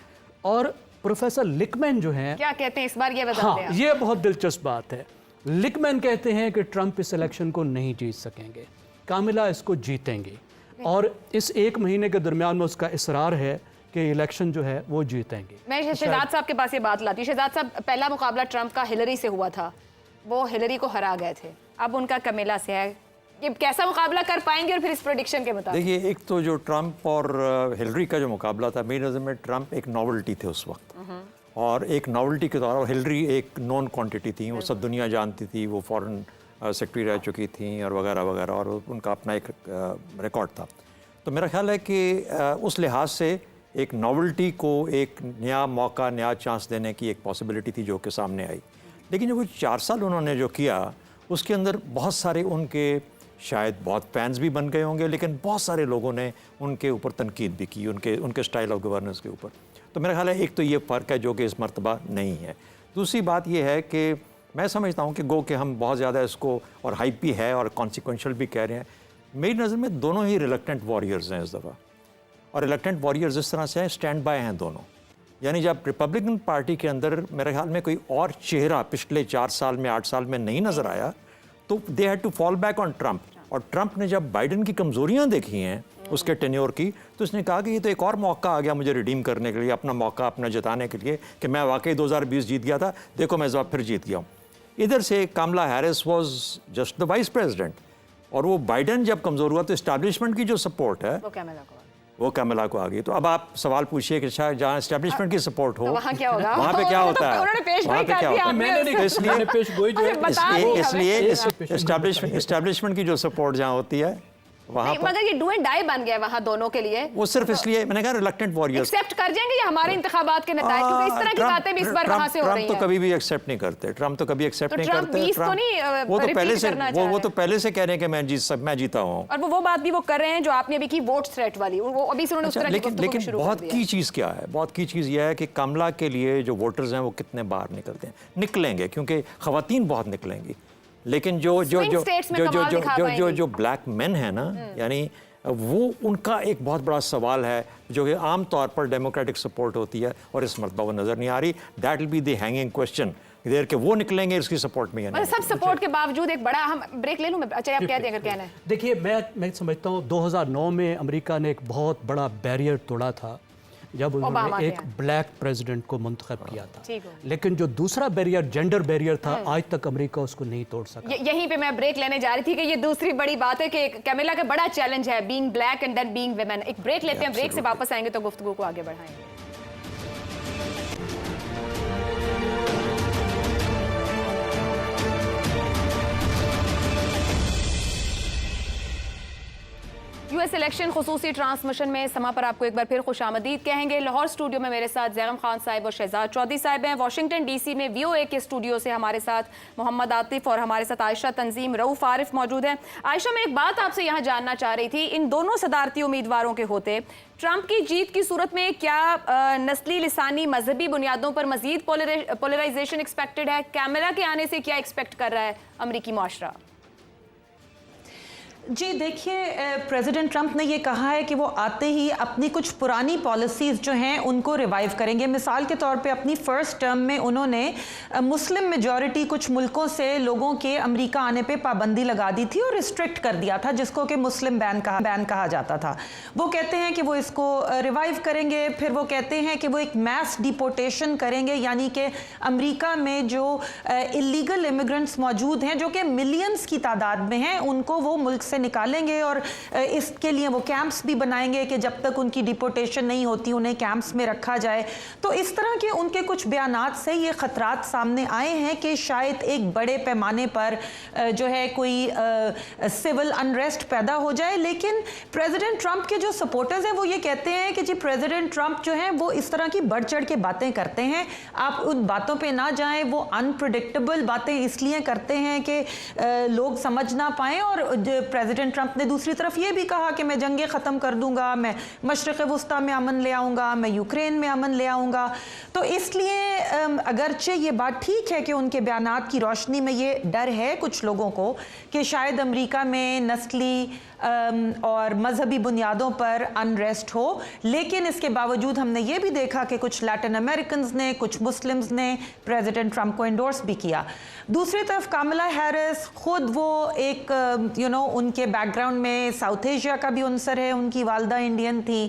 और प्रोफेसर लिकमैन जो हैं, क्या कहते हैं इस बार, ये बता हाँ, दें आप। ये बहुत दिलचस्प बात है। लिकमैन कहते हैं कि ट्रंप इस इलेक्शन को नहीं जीत सकेंगे, कामिला इसको जीतेंगे, और इस एक महीने के दरमियान में उसका इसरार है कि इलेक्शन जो है वो जीतेंगे। मैं शहजाद साहब के पास ये बात लाती हूँ। शहजाद साहब, पहला मुकाबला ट्रंप का हिलरी से हुआ था, वो हिलरी को हरा गए थे, अब उनका कमिला से है, ये कैसा मुकाबला कर पाएंगे? और फिर इस प्रेडिक्शन के मुताबिक देखिए, एक तो जो ट्रंप और हिलरी का जो मुकाबला था, मेरी नज़र में ट्रंप एक नॉवेल्टी थे उस वक्त, और एक नॉवेल्टी के तौर पर हिलरी एक नॉन क्वांटिटी थी, वो सब दुनिया जानती थी, वो फॉरेन सेक्रेटरी रह चुकी थी और वगैरह वगैरह, और उनका अपना एक रिकॉर्ड था। तो मेरा ख्याल है कि उस लिहाज से एक नॉवेल्टी को एक नया मौका, नया चांस देने की एक पॉसिबिलिटी थी जो कि सामने आई। लेकिन जो कुछ 4 साल उन्होंने जो किया, उसके अंदर बहुत सारे उनके शायद बहुत फैंस भी बन गए होंगे, लेकिन बहुत सारे लोगों ने उनके ऊपर तनकीद भी की, उनके स्टाइल ऑफ गवर्नेंस के ऊपर। तो मेरा ख्याल है एक तो ये फ़र्क है जो कि इस मर्तबा नहीं है। दूसरी बात ये है कि मैं समझता हूँ कि गो कि हम बहुत ज़्यादा इसको और हाइप भी है और कॉन्सिक्वेंशल भी कह रहे हैं। मेरी नज़र में दोनों ही रिलक्टेंट वॉरियर्स हैं इस दफ़ा, और रिलक्टेंट वॉरियर्स इस तरह से हैं, स्टैंड बाय हैं दोनों। यानी जब रिपब्लिकन पार्टी के अंदर मेरे ख्याल में कोई और चेहरा पिछले 4 साल में 8 साल में नहीं नज़र आया, तो they had to fall back on Trump. और ट्रंप ने जब बाइडन की कमज़ोरियाँ देखी हैं उसके टेन्योर की, तो उसने कहा कि ये तो एक और मौका आ गया मुझे रिडीम करने के लिए, अपना मौका अपना जताने के लिए कि मैं वाकई 2020 जीत गया था, देखो मैं इस बार फिर जीत गया हूँ। इधर से Kamala Harris was just the vice president, और वो बाइडन जब कमज़ोर हुआ तो इस्टेब्लिशमेंट की जो सपोर्ट है वो कैमला को आ गई। तो अब आप सवाल पूछिए कि शायद जहाँ एस्टेब्लिशमेंट की सपोर्ट हो, तो वहाँ क्या होगा? वहाँ पे क्या होता है, उन्होंने पेश वहाँ गोई पे कर क्या दिया, होता है? मैंने नहीं, पेश इसलिए एस्टेब्लिशमेंट की जो सपोर्ट जहाँ होती है वहाँ पर, मगर ये डू एंड डाई बन गया वहाँ दोनों के लिए। वो सिर्फ इसलिए मैंने कहा रिलक्टेंट वॉरियर्स एक्सेप्ट कर जाएंगे ये हमारे इंतखाबात के नतीजे, क्योंकि इस तरह की बातें भी इस बार वहाँ से हो रही हैं। ट्रंप तो कभी भी एक्सेप्ट नहीं करते, ट्रंप तो कभी एक्सेप्ट नहीं ट्रंप करते। 20 तो नहीं, वो तो पहले से करना चाह रहे वो तो पहले से कह रहे हैं कि मैं जीता हूँ, और वो बात भी वो कर रहे हैं जो आपने अभी की वोट थ्रेट वाली, वो अभी से उन्होंने उस तरह की गुफ्तगू लेकिन शुरू बहुत कर दिया। की चीज़ क्या है, बहुत की चीज़ यह है कि कमला के लिए जो वोटर्स हैं वो कितने बाहर निकलते हैं, निकलेंगे क्योंकि ख़वातीन बहुत निकलेंगी, लेकिन जो ब्लैक मेन है ना, यानी वो उनका एक बहुत बड़ा सवाल है जो कि आम तौर पर डेमोक्रेटिक सपोर्ट होती है और इस मरतबा वो नज़र नहीं आ रही। That will be the hanging question, देर के वो निकलेंगे इसकी सपोर्ट में या नहीं। सब सपोर्ट के बावजूद एक बड़ा, हम ब्रेक ले लूं मैं, अच्छा आप कह दें अगर कहना है। देखिए, मैं समझता हूँ 2009 में अमेरिका ने एक बहुत बड़ा बैरियर तोड़ा था जब उन्होंने एक ब्लैक प्रेसिडेंट को मुंतखब किया था, लेकिन जो दूसरा बैरियर, जेंडर बैरियर था, आज तक अमेरिका उसको नहीं तोड़ सका। यहीं पे मैं ब्रेक लेने जा रही थी कि ये दूसरी बड़ी बात है कि कैमिला का बड़ा चैलेंज है, being black and then being women. एक ब्रेक लेते हैं, ब्रेक से वापस आएंगे तो गुफ्तगू को आगे बढ़ाएंगे। यूएस इलेक्शन खुसूसी ट्रांसमिशन में समा पर आपको एक बार फिर खुशामदीद कहेंगे। लाहौर स्टूडियो में मेरे साथ जैगम खान साहिब और शहजाद चौधरी साहिब हैं। वाशिंगटन डीसी में वीओए के स्टूडियो से हमारे साथ मोहम्मद आतिफ और हमारे साथ आयशा तंजीम रऊफ आरिफ मौजूद हैं। आयशा, मैं एक बात आपसे यहाँ जानना चाह रही थी, इन दोनों सदारती उम्मीदवारों के होते ट्रंप की जीत की सूरत में क्या नस्ली, लिसानी, मजहबी बुनियादों पर मजीद पोलराइजेशन एक्सपेक्टेड है? कैमला के आने से क्या एक्सपेक्ट कर रहा है अमरीकी मुआशरा? जी देखिए, प्रेसिडेंट ट्रंप ने ये कहा है कि वो आते ही अपनी कुछ पुरानी पॉलिसीज़ जो हैं उनको रिवाइव करेंगे। मिसाल के तौर पे अपनी फर्स्ट टर्म में उन्होंने मुस्लिम मेजॉरिटी कुछ मुल्कों से लोगों के अमेरिका आने पे पाबंदी लगा दी थी और रिस्ट्रिक्ट कर दिया था, जिसको कि मुस्लिम बैन कहा जाता था। वो कहते हैं कि वो इसको रिवाइव करेंगे। फिर वो कहते हैं कि वो एक मैस डिपोर्टेशन करेंगे, यानी कि अमेरिका में जो इलीगल इमिग्रेंट्स मौजूद हैं जो कि मिलियंस की तादाद में हैं, उनको वो मुल्क से निकालेंगे और इसके लिए वो कैंप्स भी बनाएंगे कि जब तक उनकी डिपोर्टेशन नहीं होती उन्हें कैंप्स में रखा जाए। तो इस तरह के उनके कुछ बयानात से ये खतरात सामने आए हैं कि शायद एक बड़े पैमाने पर जो है कोई सिविल अनरेस्ट पैदा हो जाए। लेकिन प्रेसिडेंट ट्रंप के जो सपोर्टर्स हैं वो ये कहते हैं कि जी प्रेसिडेंट ट्रंप जो है वो इस तरह की बढ़ चढ़ के बातें करते हैं, आप उन बातों पे ना जाएं। वो अनप्रेडिक्टेबल बातें इसलिए करते हैं कि लोग समझ ना पाएं, और प्रेसिडेंट ट्रंप ने दूसरी तरफ ये भी कहा कि मैं जंगें ख़त्म कर दूंगा, मैं मशरक़ वस्ता में अमन ले आऊँगा, मैं यूक्रेन में अमन ले आऊँगा। तो इसलिए अगरचे ये बात ठीक है कि उनके बयानात की रोशनी में ये डर है कुछ लोगों को कि शायद अमेरिका में नस्ली और मजहबी बुनियादों पर अनरेस्ट हो, लेकिन इसके बावजूद हमने ये भी देखा कि कुछ लैटिन अमेरिकन्स ने, कुछ मुस्लिम्स ने प्रेसिडेंट ट्रंप को एंडोर्स भी किया। दूसरी तरफ कमला हैरिस खुद वो एक उनके बैकग्राउंड में साउथ एशिया का भी उनसर है, उनकी वालदा इंडियन थी,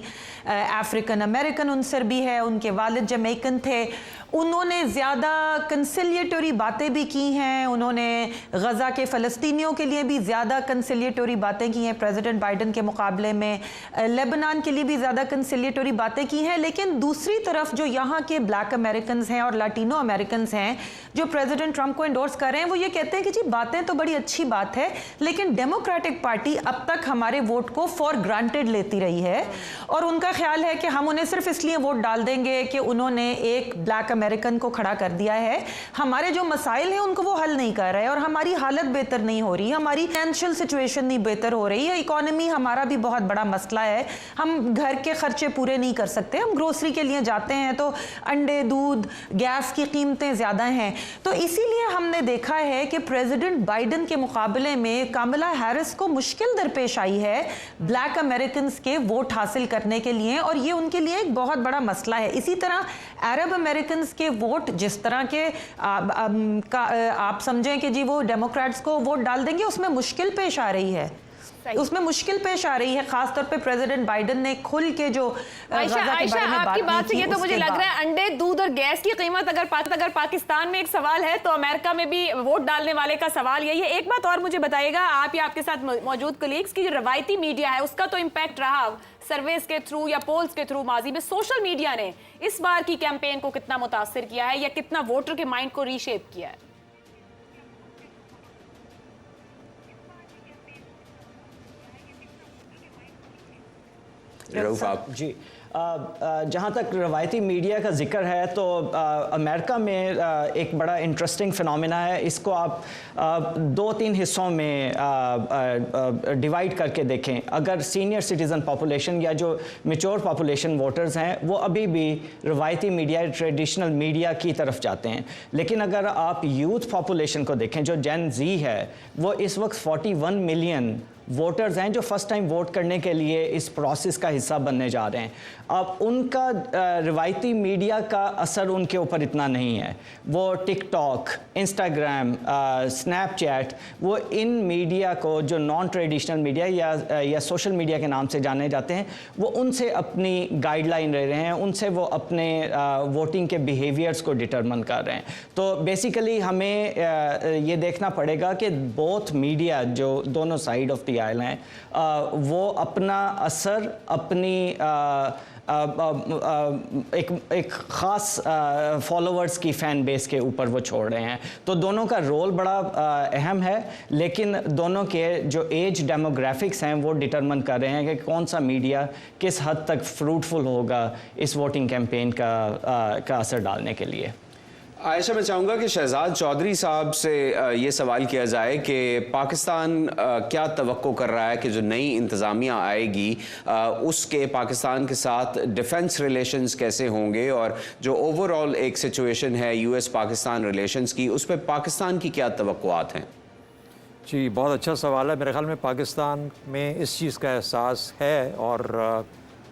अफ्रीकन अमेरिकन उनसर भी है, उनके वालिद जमैकन थे। उन्होंने ज़्यादा कंसिलिएटरी बातें भी की हैं, उन्होंने गज़ा के फ़लस्तीनियों के लिए भी ज़्यादा कंसिलिएटरी बातें की हैं प्रेसिडेंट बाइडन के मुकाबले में, लेबनान के लिए भी ज़्यादा कंसिलिएटरी बातें की हैं। लेकिन दूसरी तरफ जो यहाँ के ब्लैक अमेरिकन हैं और लाटिनो अमेरिकन हैं जो प्रेसिडेंट ट्रंप को एंडोर्स कर रहे हैं, वो ये कहते हैं कि जी बातें तो बड़ी अच्छी बात है, लेकिन डेमोक्रेटिक पार्टी अब तक हमारे वोट को फॉर ग्रांटेड लेती रही है और उनका ख्याल है कि हम उन्हें सिर्फ इसलिए वोट डाल देंगे कि उन्होंने एक ब्लैक अमेरिकन को खड़ा कर दिया है, हमारे जो मसाइल हैं उनको वो हल नहीं कर रहे और हमारी हालत बेहतर नहीं हो रही, हमारी फाइनेंशियल सिचुएशन नहीं बेहतर हो रही है, इकोनॉमी हमारा भी बहुत बड़ा मसला है, हम घर के खर्चे पूरे नहीं कर सकते, हम ग्रोसरी के लिए जाते हैं तो अंडे, दूध, गैस की कीमतें ज़्यादा हैं। तो इसीलिए हमने देखा है कि प्रेसिडेंट बाइडन के मुकाबले में कमला हैरिस को मुश्किल दरपेश आई है ब्लैक अमेरिकन के वोट हासिल करने के लिए और ये उनके लिए एक बहुत बड़ा मसला है। इसी तरह अरब अमेरिकन के वोट जिस तरह के आप समझें कि जी वो डेमोक्रेट्स को वोट डाल देंगे, उसमें मुश्किल पेश आ रही है, उसमें मुश्किल पेश आ रही है, खासतौर पे प्रेसिडेंट बाइडन ने खुल के जो आयशा आपकी बात से ये तो मुझे लग रहा है अंडे, दूध और गैस की कीमत अगर पाकिस्तान में एक सवाल है तो अमेरिका में भी वोट डालने वाले का सवाल यही है। एक बात और मुझे बताइएगा, आप या आपके साथ मौजूद कलीग्स की जो रवायती मीडिया है उसका तो इम्पैक्ट रहा सर्वेस के थ्रू या पोल्स के थ्रू, माजी में सोशल मीडिया ने इस बार की कैंपेन को कितना मुतासिर किया है या कितना वोटर के माइंड को रीशेप किया है? रऊफ आप जी, जहाँ तक रवायती मीडिया का जिक्र है तो अमेरिका में एक बड़ा इंटरेस्टिंग फिनोमेना है। इसको आप 2-3 हिस्सों में डिवाइड करके देखें। अगर सीनियर सिटीज़न पॉपुलेशन या जो मैच्योर पॉपुलेशन वोटर्स हैं वो अभी भी रवायती मीडिया, ट्रेडिशनल मीडिया की तरफ जाते हैं, लेकिन अगर आप यूथ पॉपुलेशन को देखें जो जेन जी है, वो इस वक्त 41 मिलियन वोटर्स हैं जो फर्स्ट टाइम वोट करने के लिए इस प्रोसेस का हिस्सा बनने जा रहे हैं। अब उनका रिवायती मीडिया का असर उनके ऊपर इतना नहीं है। वो टिकटॉक, इंस्टाग्राम, स्नैपचैट, वो इन मीडिया को जो नॉन ट्रेडिशनल मीडिया या सोशल मीडिया के नाम से जाने जाते हैं, वो उनसे अपनी गाइडलाइन ले रहे हैं, उनसे वो अपने वोटिंग के बिहेवियर्स को डिटरमिन कर रहे हैं। तो बेसिकली हमें ये देखना पड़ेगा कि बोथ मीडिया जो दोनों साइड ऑफ द आयल हैं, वो अपना असर अपनी एक ख़ास फॉलोअर्स की फ़ैन बेस के ऊपर वो छोड़ रहे हैं। तो दोनों का रोल बड़ा अहम है, लेकिन दोनों के जो एज डेमोग्राफिक्स हैं वो डिटरमिन कर रहे हैं कि कौन सा मीडिया किस हद तक फ्रूटफुल होगा इस वोटिंग कैंपेन का असर डालने के लिए। आयशा, मैं चाहूँगा कि शहजाद चौधरी साहब से ये सवाल किया जाए कि पाकिस्तान क्या तवक्को कर रहा है कि जो नई इंतज़ामिया आएगी उसके पाकिस्तान के साथ डिफेंस रिलेशंस कैसे होंगे और जो ओवरऑल एक सिचुएशन है यूएस पाकिस्तान रिलेशंस की, उस पर पाकिस्तान की क्या तवक्कुआत हैं? जी, बहुत अच्छा सवाल है। मेरे ख्याल में पाकिस्तान में इस चीज़ का एहसास है और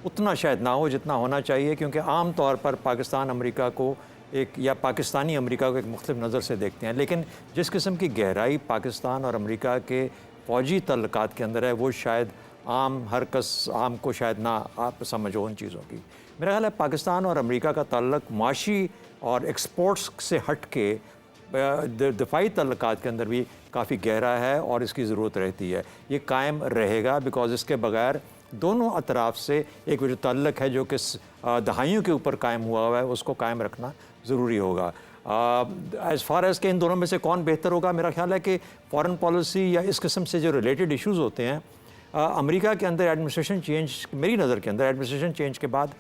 उतना शायद ना हो जितना होना चाहिए, क्योंकि आम तौर पर पाकिस्तान अमेरिका को एक या पाकिस्तानी अमेरिका को एक मुख्तलिफ नज़र से देखते हैं, लेकिन जिस किस्म की गहराई पाकिस्तान और अमेरिका के फ़ौजी तल्लुकात के अंदर है वो शायद आम को शायद ना आप समझ हो उन चीज़ों की। मेरा ख्याल है पाकिस्तान और अमेरिका का ताल्लुक माशी और एक्सपोर्ट्स से हट के दिफाई तल्लुकात के अंदर भी काफ़ी गहरा है और इसकी ज़रूरत रहती है। ये कायम रहेगा बिकॉज इसके बगैर दोनों अतराफ़ से एक जो ताल्लुक है जो कि दहाइयों के ऊपर कायम हुआ है उसको कायम रखना ज़रूरी होगा। एज़ फार एज़ के इन दोनों में से कौन बेहतर होगा, मेरा ख्याल है कि फ़ॉरेन पॉलिसी या इस किस्म से जो रिलेटेड इश्यूज़ होते हैं, अमेरिका के अंदर एडमिनिस्ट्रेशन चेंज, मेरी नज़र के अंदर एडमिनिस्ट्रेशन चेंज के बाद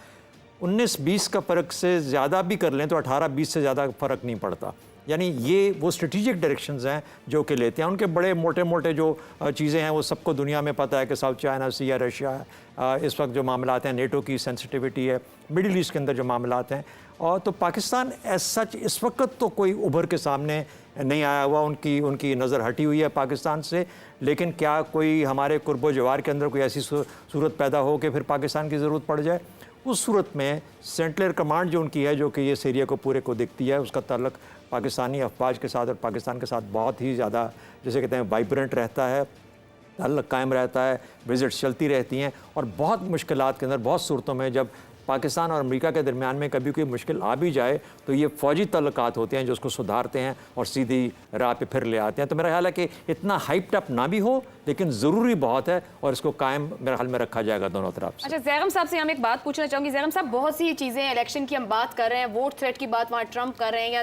19-20 का फ़र्क से ज़्यादा भी कर लें तो 18-20 से ज़्यादा फ़र्क नहीं पड़ता। यानी ये वो स्ट्रेटिजिक डायरेक्शंस हैं जो कि लेते हैं। उनके बड़े मोटे मोटे जो चीज़ें हैं वो सबको दुनिया में पता है कि साउथ चाइना सी या रशिया इस वक्त जो मामलात हैं, नेटो की सेंसिटिविटी है, मिडिल ईस्ट के अंदर जो मामलात हैं। और तो पाकिस्तान एज सच इस वक्त तो कोई उभर के सामने नहीं आया हुआ, उनकी नज़र हटी हुई है पाकिस्तान से। लेकिन क्या कोई हमारे कुर्बो जवार के अंदर कोई ऐसी सूरत पैदा हो कि फिर पाकिस्तान की ज़रूरत पड़ जाए? उस सूरत में सेंट्रल कमांड जो उनकी है, जो कि ये सीरिया को पूरे को देखती है, उसका ताल्लुक़ पाकिस्तानी अफवाज के साथ और पाकिस्तान के साथ बहुत ही ज़्यादा जैसे कहते हैं वाइब्रेंट रहता है, ताल्लुक़ कायम रहता है, विजिट्स चलती रहती हैं। और बहुत मुश्किलात के अंदर, बहुत सूरतों में जब पाकिस्तान और अमेरिका के दरमियान में कभी कोई मुश्किल आ भी जाए तो ये फ़ौजी तल्लुकात होते हैं जो उसको सुधारते हैं और सीधी राह पे फिर ले आते हैं। तो मेरा ख्याल है कि इतना हाइप्ड अप ना भी हो, लेकिन ज़रूरी बहुत है और इसको कायम मेरे ख्याल में रखा जाएगा दोनों तरफ से। अच्छा, जैगम साहब से हम एक बात पूछना चाहूँगी। जैगम साहब, बहुत सी चीज़ें इलेक्शन की हम बात कर रहे हैं, वोट थ्रेट की बात वहाँ ट्रंप कर रहे हैं, या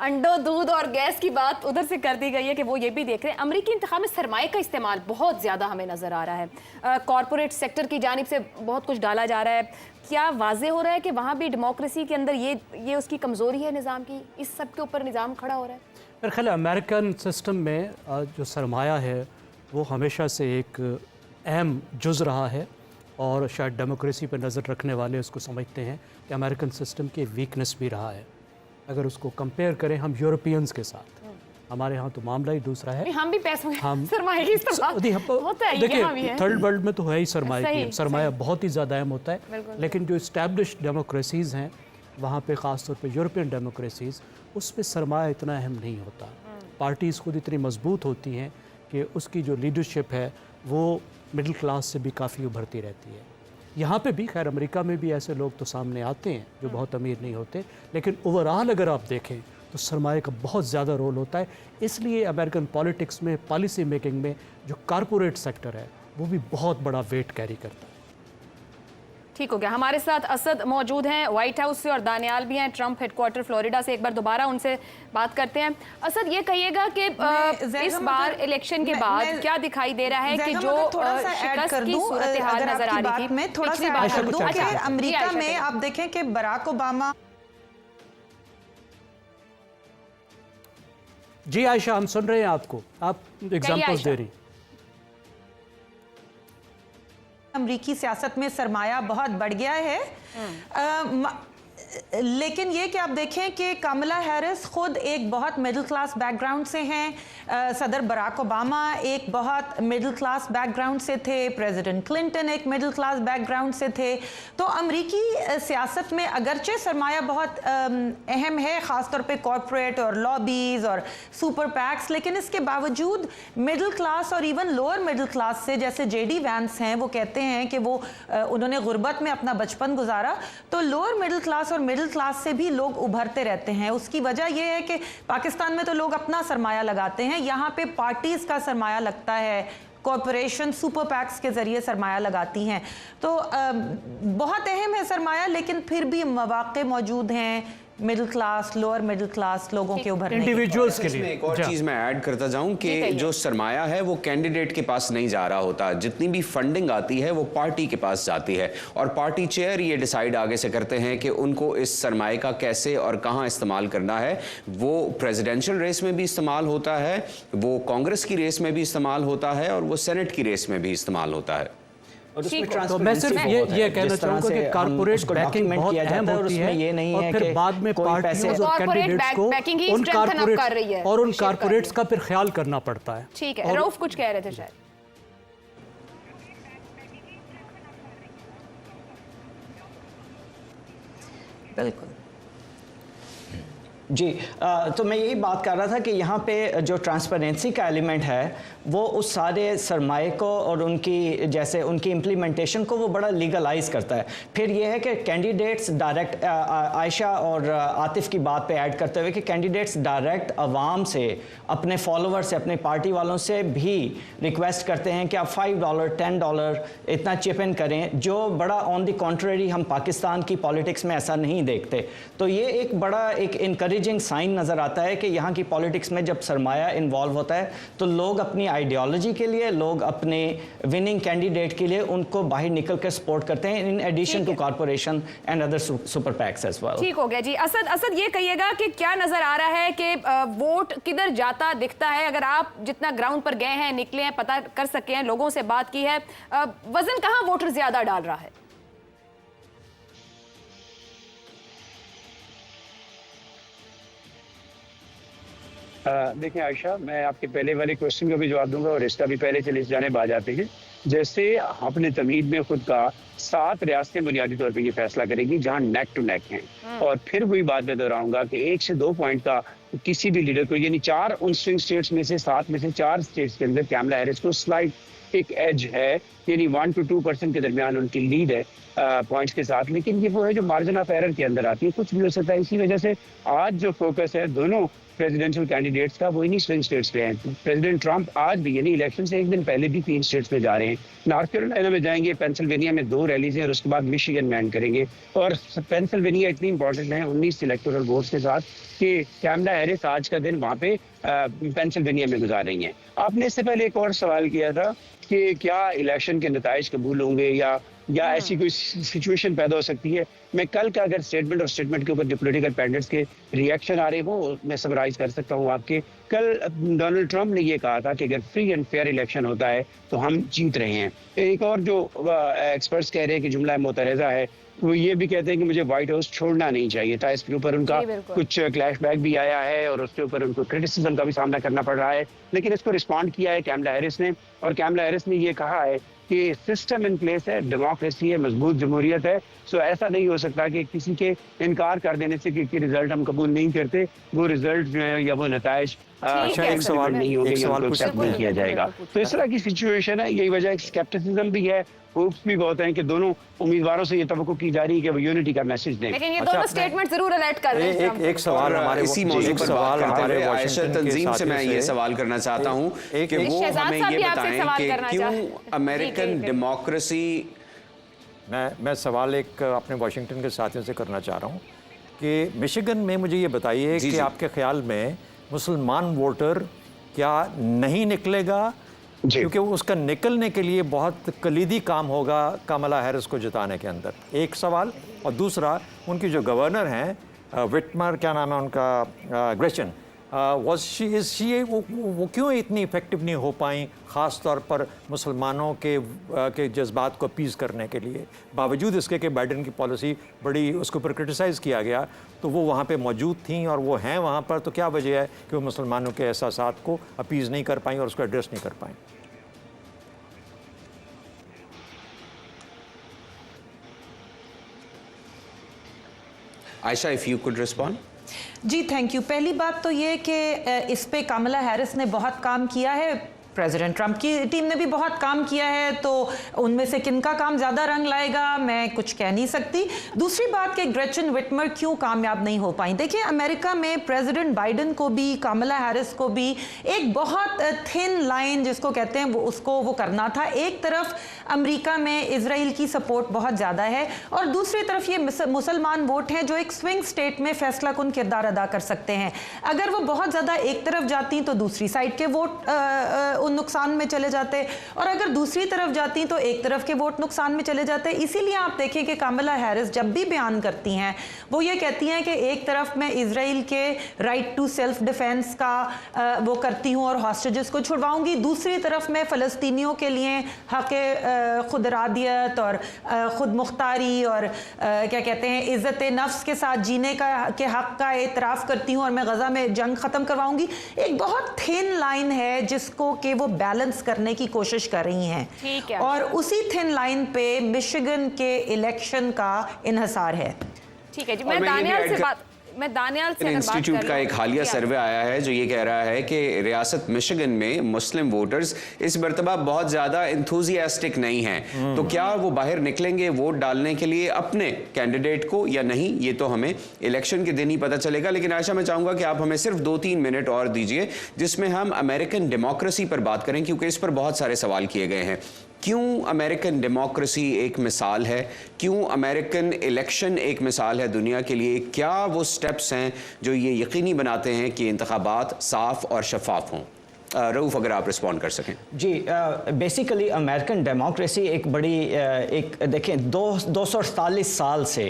अंडो दूध और गैस की बात उधर से कर दी गई है कि वो ये भी देख रहे हैं। अमरीकी इंतखाब में सरमाए का इस्तेमाल बहुत ज़्यादा हमें नज़र आ रहा है, कॉरपोरेट सेक्टर की जानिब से बहुत कुछ डाला जा रहा है। क्या वाजे हो रहा है कि वहाँ भी डेमोक्रेसी के अंदर ये उसकी कमज़ोरी है निज़ाम की, इस सब के ऊपर निज़ाम खड़ा हो रहा है? मेरे ख्याल अमेरिकन सिस्टम में जो सरमाया है वो हमेशा से एक अहम जुज़ रहा है, और शायद डेमोक्रेसी पर नज़र रखने वाले उसको समझते हैं कि अमेरिकन सिस्टम की वीकनेस भी रहा है। अगर उसको कंपेयर करें हम यूरोपियंस के साथ, हमारे यहाँ तो मामला ही दूसरा है। हम भी पैसों हम सरमाए की इस्तेमाल होता है, देखिए थर्ड वर्ल्ड में तो है ही सरमाया बहुत ही ज़्यादा अहम होता है। लेकिन जो इस्टेब्लिश्ड डेमोक्रेसीज़ हैं वहाँ पे ख़ास तौर पे यूरोपियन डेमोक्रेसीज़, उस पर सरमाया इतना अहम नहीं होता। पार्टीज़ खुद इतनी मजबूत होती हैं कि उसकी जो लीडरशिप है वो मिडिल क्लास से भी काफ़ी उभरती रहती है। यहाँ पे भी खैर अमेरिका में भी ऐसे लोग तो सामने आते हैं जो बहुत अमीर नहीं होते, लेकिन ओवरऑल अगर आप देखें तो सरमाए का बहुत ज़्यादा रोल होता है। इसलिए अमेरिकन पॉलिटिक्स में, पॉलिसी मेकिंग में जो कॉरपोरेट सेक्टर है वो भी बहुत बड़ा वेट कैरी करता है। ठीक हो गया। हमारे साथ असद मौजूद हैं व्हाइट हाउस से, और दानियाल भी हैं ट्रंप हेडक्वार्टर फ्लोरिडा से। एक बार दोबारा उनसे बात करते हैं। असद, ये कहिएगा कि इस बार इलेक्शन के बाद क्या दिखाई दे रहा है कि जो शिकस्त की सूरत हाल नजर आ रही थी, थोड़ा सा ऐड कर दूं कि अमेरिका में आप देखें कि बराक ओबामा। जी आयशा, हम सुन रहे हैं आपको, आप एग्जांपल्स दे रही। अमरीकी सियासत में सरमाया बहुत बढ़ गया है, लेकिन ये कि आप देखें कि कमला हैरिस खुद एक बहुत मिडिल क्लास बैकग्राउंड से हैं, सदर बराक ओबामा एक बहुत मिडिल क्लास बैकग्राउंड से थे, प्रेसिडेंट क्लिंटन एक मिडिल क्लास बैकग्राउंड से थे। तो अमरीकी सियासत में अगरचे सरमाया बहुत अहम है, ख़ासतौर पे कॉरपोरेट और लॉबीज़ और सुपर पैक्स, लेकिन इसके बावजूद मिडिल क्लास और इवन लोअर मिडिल क्लास से, जैसे जेडी वैंस हैं, वो कहते हैं कि वो उन्होंने गुर्बत में अपना बचपन गुजारा, तो लोअर मिडिल क्लास और मिडिल क्लास से भी लोग उभरते रहते हैं। उसकी वजह यह है कि पाकिस्तान में तो लोग अपना सरमाया लगाते हैं, यहाँ पे पार्टीज का सरमाया लगता है, कॉरपोरेशन सुपर पैक्स के जरिए सरमाया लगाती हैं। तो बहुत अहम है सरमाया, लेकिन फिर भी मौके मौजूद हैं middle class, lower middle class लोगों के उभरने, इंडिविजुअल्स के लिए। एक और चीज़ मैं ऐड करता जाऊं कि जो सरमाया है वो कैंडिडेट के पास नहीं जा रहा होता, जितनी भी फंडिंग आती है वो पार्टी के पास जाती है, और पार्टी चेयर ये डिसाइड आगे से करते हैं कि उनको इस सरमाए का कैसे और कहां इस्तेमाल करना है। वो प्रेसिडेंशियल रेस में भी इस्तेमाल होता है, वो कांग्रेस की रेस में भी इस्तेमाल होता है, और वो सेनेट की रेस में भी इस्तेमाल होता है। तो मैं सिर्फ ये कहना चाहूँगा कि कॉर्पोरेट बैकिंग बहुत अहम होती है, ये नहीं है और फिर बाद में पार्टियों और कैंडिडेट्स को उन कॉर्पोरेट्स और उन कॉर्पोरेट्स का फिर ख्याल करना पड़ता है। ठीक है, रऊफ कुछ कह रहे थे शायद। बिल्कुल जी, तो मैं यही बात कर रहा था कि यहाँ पे जो ट्रांसपेरेंसी का एलिमेंट है वो उस सारे सरमाए को और उनकी जैसे उनकी इम्प्लीमेंटेशन को वो बड़ा लीगलाइज करता है। फिर ये है कि कैंडिडेट्स डायरेक्ट, आयशा और आतिफ की बात पे ऐड करते हुए कि कैंडिडेट्स डायरेक्ट अवाम से, अपने फॉलोअर से, अपने पार्टी वालों से भी रिक्वेस्ट करते हैं कि आप $5 $10 इतना चिप इन करें, जो बड़ा ऑन द कॉन्ट्ररी हम पाकिस्तान की पॉलिटिक्स में ऐसा नहीं देखते। तो ये एक बड़ा एक इनकरेज इंकरेजिंग साइन नज़र आता है कि यहाँ की पॉलिटिक्स में जब सरमाया इन्वॉल्व होता है तो लोग अपनी आइडियोलॉजी के लिए, लोग अपने विनिंग कैंडिडेट के लिए उनको बाहर निकल कर सपोर्ट करते हैं, in addition to corporation and other super PACs as well. ठीक हो गया जी। असद ये कहिएगा कि क्या नजर आ रहा है कि वोट किधर जाता दिखता है? अगर आप जितना ग्राउंड पर गए हैं, निकले हैं, पता कर सके हैं, लोगों से बात की है, वजन कहां वोटर ज्यादा डाल रहा है? देखिए आयशा, मैं आपके पहले वाले क्वेश्चन का भी जवाब दूंगा और इसका भी पहले चले इस जाने आ जाते हैं। जैसे अपने तमीद में खुद का 7 रियासतें बुनियादी तौर पे ये फैसला करेगी जहां नेक टू नेक हैं, और फिर वही बात मैं दोहराऊंगा कि 1 से 2 पॉइंट का किसी भी लीडर को, यानी 4 उन स्विंग स्टेट्स में से 7 में से 4 स्टेट्स के अंदर कैमला हैरिस को स्लाइट एक एज है, यानी 1 to 2% के दरमियान उनकी लीड है पॉइंट्स के साथ। लेकिन ये वो है जो मार्जिन ऑफ एरर के अंदर आती है, कुछ भी हो सकता है। इसी वजह से आज जो फोकस है दोनों प्रेसिडेंशियल कैंडिडेट्स का वो इन्हीं स्विंग स्टेट्स पे हैं। प्रेसिडेंट ट्रंप आज भी, यानी इलेक्शन से एक दिन पहले भी 3 स्टेट्स में जा रहे हैं। नॉर्थ कैरोलिना में जाएंगे, पेंसिल्वेनिया में 2 रैलीज हैं और उसके बाद मिशिगन में एंड करेंगे। और पेंसिल्वेनिया इतनी इंपॉर्टेंट है 19 इलेक्टोरल वोट्स के साथ कि कैमला हैरिस आज का दिन वहाँ पे पेंसिल्वेनिया में गुजार रही हैं। आपने इससे पहले एक और सवाल किया था कि क्या इलेक्शन के नताइज कबूल होंगे या ऐसी कोई सिचुएशन पैदा हो सकती है। मैं कल का अगर स्टेटमेंट और स्टेटमेंट के ऊपर जो पॉलिटिकल पैंडेट्स के रिएक्शन आ रहे हो मैं समराइज कर सकता हूँ आपके। कल डोनाल्ड ट्रंप ने ये कहा था कि अगर फ्री एंड फेयर इलेक्शन होता है तो हम जीत रहे हैं। एक और जो एक्सपर्ट्स कह रहे हैं कि जुमला मुतरज़ा है, वो ये भी कहते हैं कि मुझे व्हाइट हाउस छोड़ना नहीं चाहिए था। इसके ऊपर उनका कुछ क्लैशबैक भी आया है और उसके ऊपर उनको क्रिटिसिज्म का भी सामना करना पड़ रहा है, लेकिन इसको रिस्पॉन्ड किया है कैमला हैरिस ने। और कैमला हैरिस ने ये कहा है कि सिस्टम इन प्लेस है, डेमोक्रेसी है, मजबूत जमहूरियत है, सो ऐसा नहीं हो सकता कि किसी के इनकार कर देने से कि रिजल्ट हम कबूल नहीं करते, वो रिजल्ट जो है या वो नताइज एक सवाल नहीं होंगे, नहीं किया जाएगा। तो इस तरह की सिचुएशन है। यही वजह स्केप्टिसिज्म भी है, होप्स भी बहुत हैं कि दोनों उम्मीदवारों से ये तवक्को की जा रही है कि वो यूनिटी का मैसेज दें। लेकिन ये दोनों स्टेटमेंट जरूर अलर्ट कर रहे हैं। एक सवाल हमारे इसी मौजू पर बात करते हुए आयशा तंजीम से मैं ये सवाल करना चाहता हूँ कि वो हमें ये बताएं कि क्यों अमेरिकन डेमोक्रेसी। मैं सवाल एक अपने वाशिंगटन के साथियों से करना चाह रहा हूँ कि मिशिगन में मुझे ये बताइए कि आपके ख्याल में मुसलमान वोटर क्या नहीं निकलेगा, क्योंकि उसका निकलने के लिए बहुत कलीदी काम होगा कमला हैरिस को जिताने के अंदर। एक सवाल। और दूसरा, उनकी जो गवर्नर हैं विटमर, क्या नाम है उनका, ग्रेचन, वो क्यों इतनी इफेक्टिव नहीं हो पाई, ख़ास तौर पर मुसलमानों के जज्बात को अपीज़ करने के लिए, बावजूद इसके कि बाइडेन की पॉलिसी बड़ी उसके ऊपर क्रिटिसाइज़ किया गया, तो वो वहाँ पे मौजूद थी और वो हैं वहाँ पर, तो क्या वजह है कि वो मुसलमानों के एहसासात को अपीज़ नहीं कर पाई और उसको एड्रेस नहीं कर पाई? Ayesha, if you could respond. जी थैंक यू। पहली बात तो ये कि इस पे कमला हैरिस ने बहुत काम किया है, प्रेसिडेंट ट्रंप की टीम ने भी बहुत काम किया है, तो उनमें से किनका काम ज़्यादा रंग लाएगा मैं कुछ कह नहीं सकती। दूसरी बात कि ग्रेचन विटमर क्यों कामयाब नहीं हो पाई। देखिए, अमेरिका में प्रेसिडेंट बाइडेन को भी कमला हैरिस को भी एक बहुत थिन लाइन जिसको कहते हैं वो करना था। एक तरफ अमेरिका में इजराइल की सपोर्ट बहुत ज़्यादा है और दूसरी तरफ ये मुसलमान वोट हैं जो एक स्विंग स्टेट में फैसला कुन किरदार अदा कर सकते हैं। अगर वो बहुत ज़्यादा एक तरफ जाती तो दूसरी साइड के वोट नुकसान में चले जाते, और अगर दूसरी तरफ जाती तो एक तरफ के वोट नुकसान में चले जाते। इसीलिए आप देखें कि कमला हैरिस जब भी बयान करती हैं वो ये कहती हैं कि एक तरफ मैं इजराइल के राइट टू सेल्फ डिफेंस का वो करती हूँ और हॉस्टेजेस को छुड़वाऊंगी, दूसरी तरफ मैं फ़लस्तीनियों के लिए हक़ खुद इरादियत और ख़ुद मुख्तारी और क्या कहते हैं इज़्ज़त नफ्स के साथ जीने के हक़ का एतराफ़ करती हूँ और मैं गज़ा में जंग ख़त्म करवाऊंगी। एक बहुत थिन लाइन है जिसको कि वो बैलेंस करने की कोशिश कर रही हैं, और उसी थिन लाइन पे मिशिगन के इलेक्शन का इन्हिसार है। ठीक है जी, मैं दानियाल से इंस्टीट्यूट का एक हालिया सर्वे आया है जो ये कह रहा है कि रियासत मिशिगन में मुस्लिम वोटर्स इस मरतबा बहुत ज्यादा इंथुजियास्टिक नहीं हैं, तो क्या वो बाहर निकलेंगे वोट डालने के लिए अपने कैंडिडेट को या नहीं, ये तो हमें इलेक्शन के दिन ही पता चलेगा। लेकिन आयशा, मैं चाहूंगा कि आप हमें सिर्फ 2-3 मिनट और दीजिए जिसमें हम अमेरिकन डेमोक्रेसी पर बात करें, क्योंकि इस पर बहुत सारे सवाल किए गए हैं। क्यों अमेरिकन डेमोक्रेसी एक मिसाल है, क्यों अमेरिकन इलेक्शन एक मिसाल है दुनिया के लिए? क्या वो स्टेप्स हैं जो ये यकीनी बनाते हैं कि इंतखाबात साफ और शफाफ हों? रऊफ, अगर आप रिस्पॉन्ड कर सकें। जी, बेसिकली अमेरिकन डेमोक्रेसी एक बड़ी एक देखें 248 साल से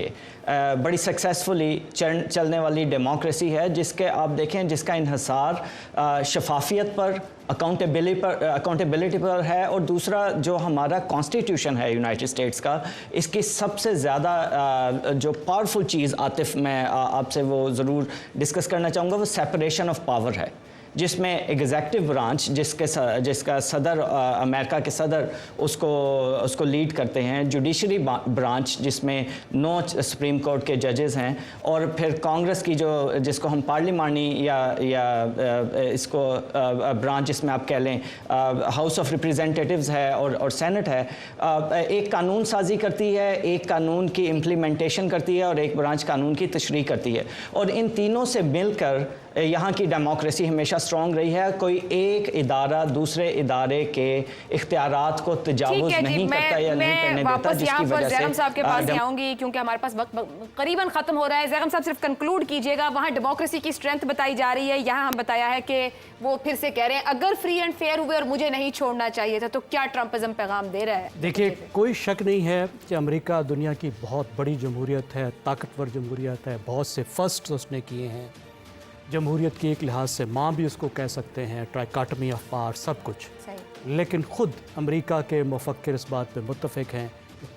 बड़ी सक्सेसफुली चलने वाली डेमोक्रेसी है, जिसके आप देखें जिसका इन्हिसार शफाफियत पर, अकाउंटेबिलिटी पर है। और दूसरा जो हमारा कॉन्स्टिट्यूशन है यूनाइटेड स्टेट्स का, इसकी सबसे ज़्यादा जो पावरफुल चीज़ आतिफ मैं आपसे वो ज़रूर डिस्कस करना चाहूँगा, वो सेपरेशन ऑफ पावर है, जिसमें एग्जेक्टिव ब्रांच जिसका सदर अमेरिका के सदर उसको लीड करते हैं, जुडिशरी ब्रांच जिसमें 9 सुप्रीम कोर्ट के जजेस हैं, और फिर कांग्रेस की जिसको हम पार्लिमानी या इसको ब्रांच जिसमें आप कह लें हाउस ऑफ रिप्रेजेंटेटिव्स है और सेनेट है, एक कानून साजी करती है, एक कानून की इम्प्लीमेंटेशन करती है और एक ब्रांच कानून की तशरीह करती है। और इन तीनों से मिलकर यहाँ की डेमोक्रेसी हमेशा स्ट्रॉन्ग रही है। कोई एक इदारा दूसरे इदारे के इख्तियारात को तजावुज़ नहीं करता या नहीं करने देता, जिसकी वजह से ज़ैगम साहब के पास आऊँगी क्योंकि हमारे पास वक्त करीबन ख़त्म हो रहा है। ज़ैगम साहब सिर्फ कंक्लूड कीजिएगा, वहाँ डेमोक्रेसी की स्ट्रेंथ बताई जा रही है, यहाँ हम बताया है कि वो फिर से कह रहे हैं अगर फ्री एंड फेयर हुए और मुझे नहीं छोड़ना चाहिए था, तो क्या ट्रम्पिज्म पैगाम दे रहा है? देखिए, कोई शक नहीं है कि अमेरिका दुनिया की बहुत बड़ी जमहूरियत है, ताकतवर जमहूरियत है, बहुत से फर्स्ट उसने किए हैं। जमहूरियत के एक लिहाज से माँ भी उसको कह सकते हैं, ट्राइकाटमी ऑफ पावर, सब कुछ। लेकिन ख़ुद अमेरिका के मुफक्किर इस बात पे मुत्तफ़िक हैं,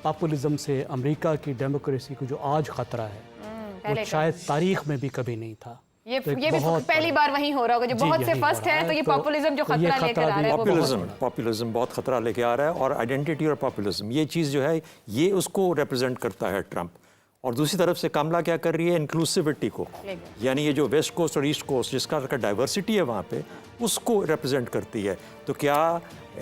पॉपुलिज्म से अमेरिका की डेमोक्रेसी को जो आज ख़तरा है वो शायद तारीख में भी कभी नहीं था। ये भी पहली बार वहीं हो रहा होगा, जो बहुत से फर्स्ट है, तो ये पॉपुलिज्म जो खतरा लेकर आ रहा है, पॉपुलिज्म बहुत खतरा लेके आ रहा है। और आइडेंटिटी और पॉपुलिज्म ये चीज़ जो है ये उसको रिप्रेजेंट करता है ट्रंप। और दूसरी तरफ से कमला क्या कर रही है? इंक्लूसिविटी को, यानी ये जो वेस्ट कोस्ट और ईस्ट कोस्ट जिसका डाइवर्सिटी है वहाँ पे, उसको रिप्रेजेंट करती है। तो क्या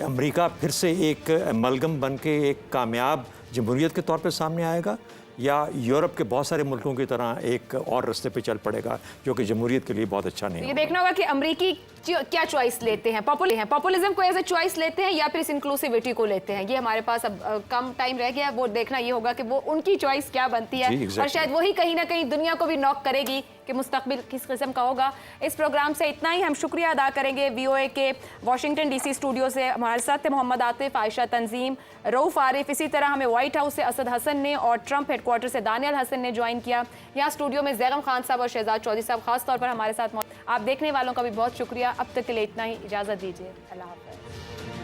अमेरिका फिर से एक अमलगम बन के एक कामयाब जमहूरियत के तौर पे सामने आएगा, या यूरोप के बहुत सारे मुल्कों की तरह एक और रास्ते पे चल पड़ेगा जो कि जमहूरियत के लिए बहुत अच्छा नहीं है? ये देखना होगा कि अमरीकी क्या चॉइस लेते हैं, पॉपुलिज्म को एज ए चॉइस लेते हैं या फिर इस इंक्लूसिविटी को लेते हैं। ये हमारे पास अब कम टाइम रह गया, वो देखना ये होगा कि वो उनकी चॉइस क्या बनती है, और शायद वही कहीं ना कहीं दुनिया को भी नॉक करेगी कि मुस्तकबिल किस किस्म का होगा। इस प्रोग्राम से इतना ही। हम शुक्रिया अदा करेंगे VOA के वाशिंगटन DC स्टूडियो से हमारे साथ थे मोहम्मद आतिफ, आयशा तंजीम, रऊफ आरिफ, इसी तरह हमें व्हाइट हाउस से असद हसन ने और ट्रंप हेडक्वार्टर से दानियल हसन ने ज्वाइन किया। यहाँ स्टूडियो में ज़ैगम खान साहब और शहजाद चौधरी साहब खास तौर पर हमारे साथ। आप देखने वालों का भी बहुत शुक्रिया। अब तक के लिए इतना ही, इजाज़त दीजिए, अल्लाह हाफ़िज़।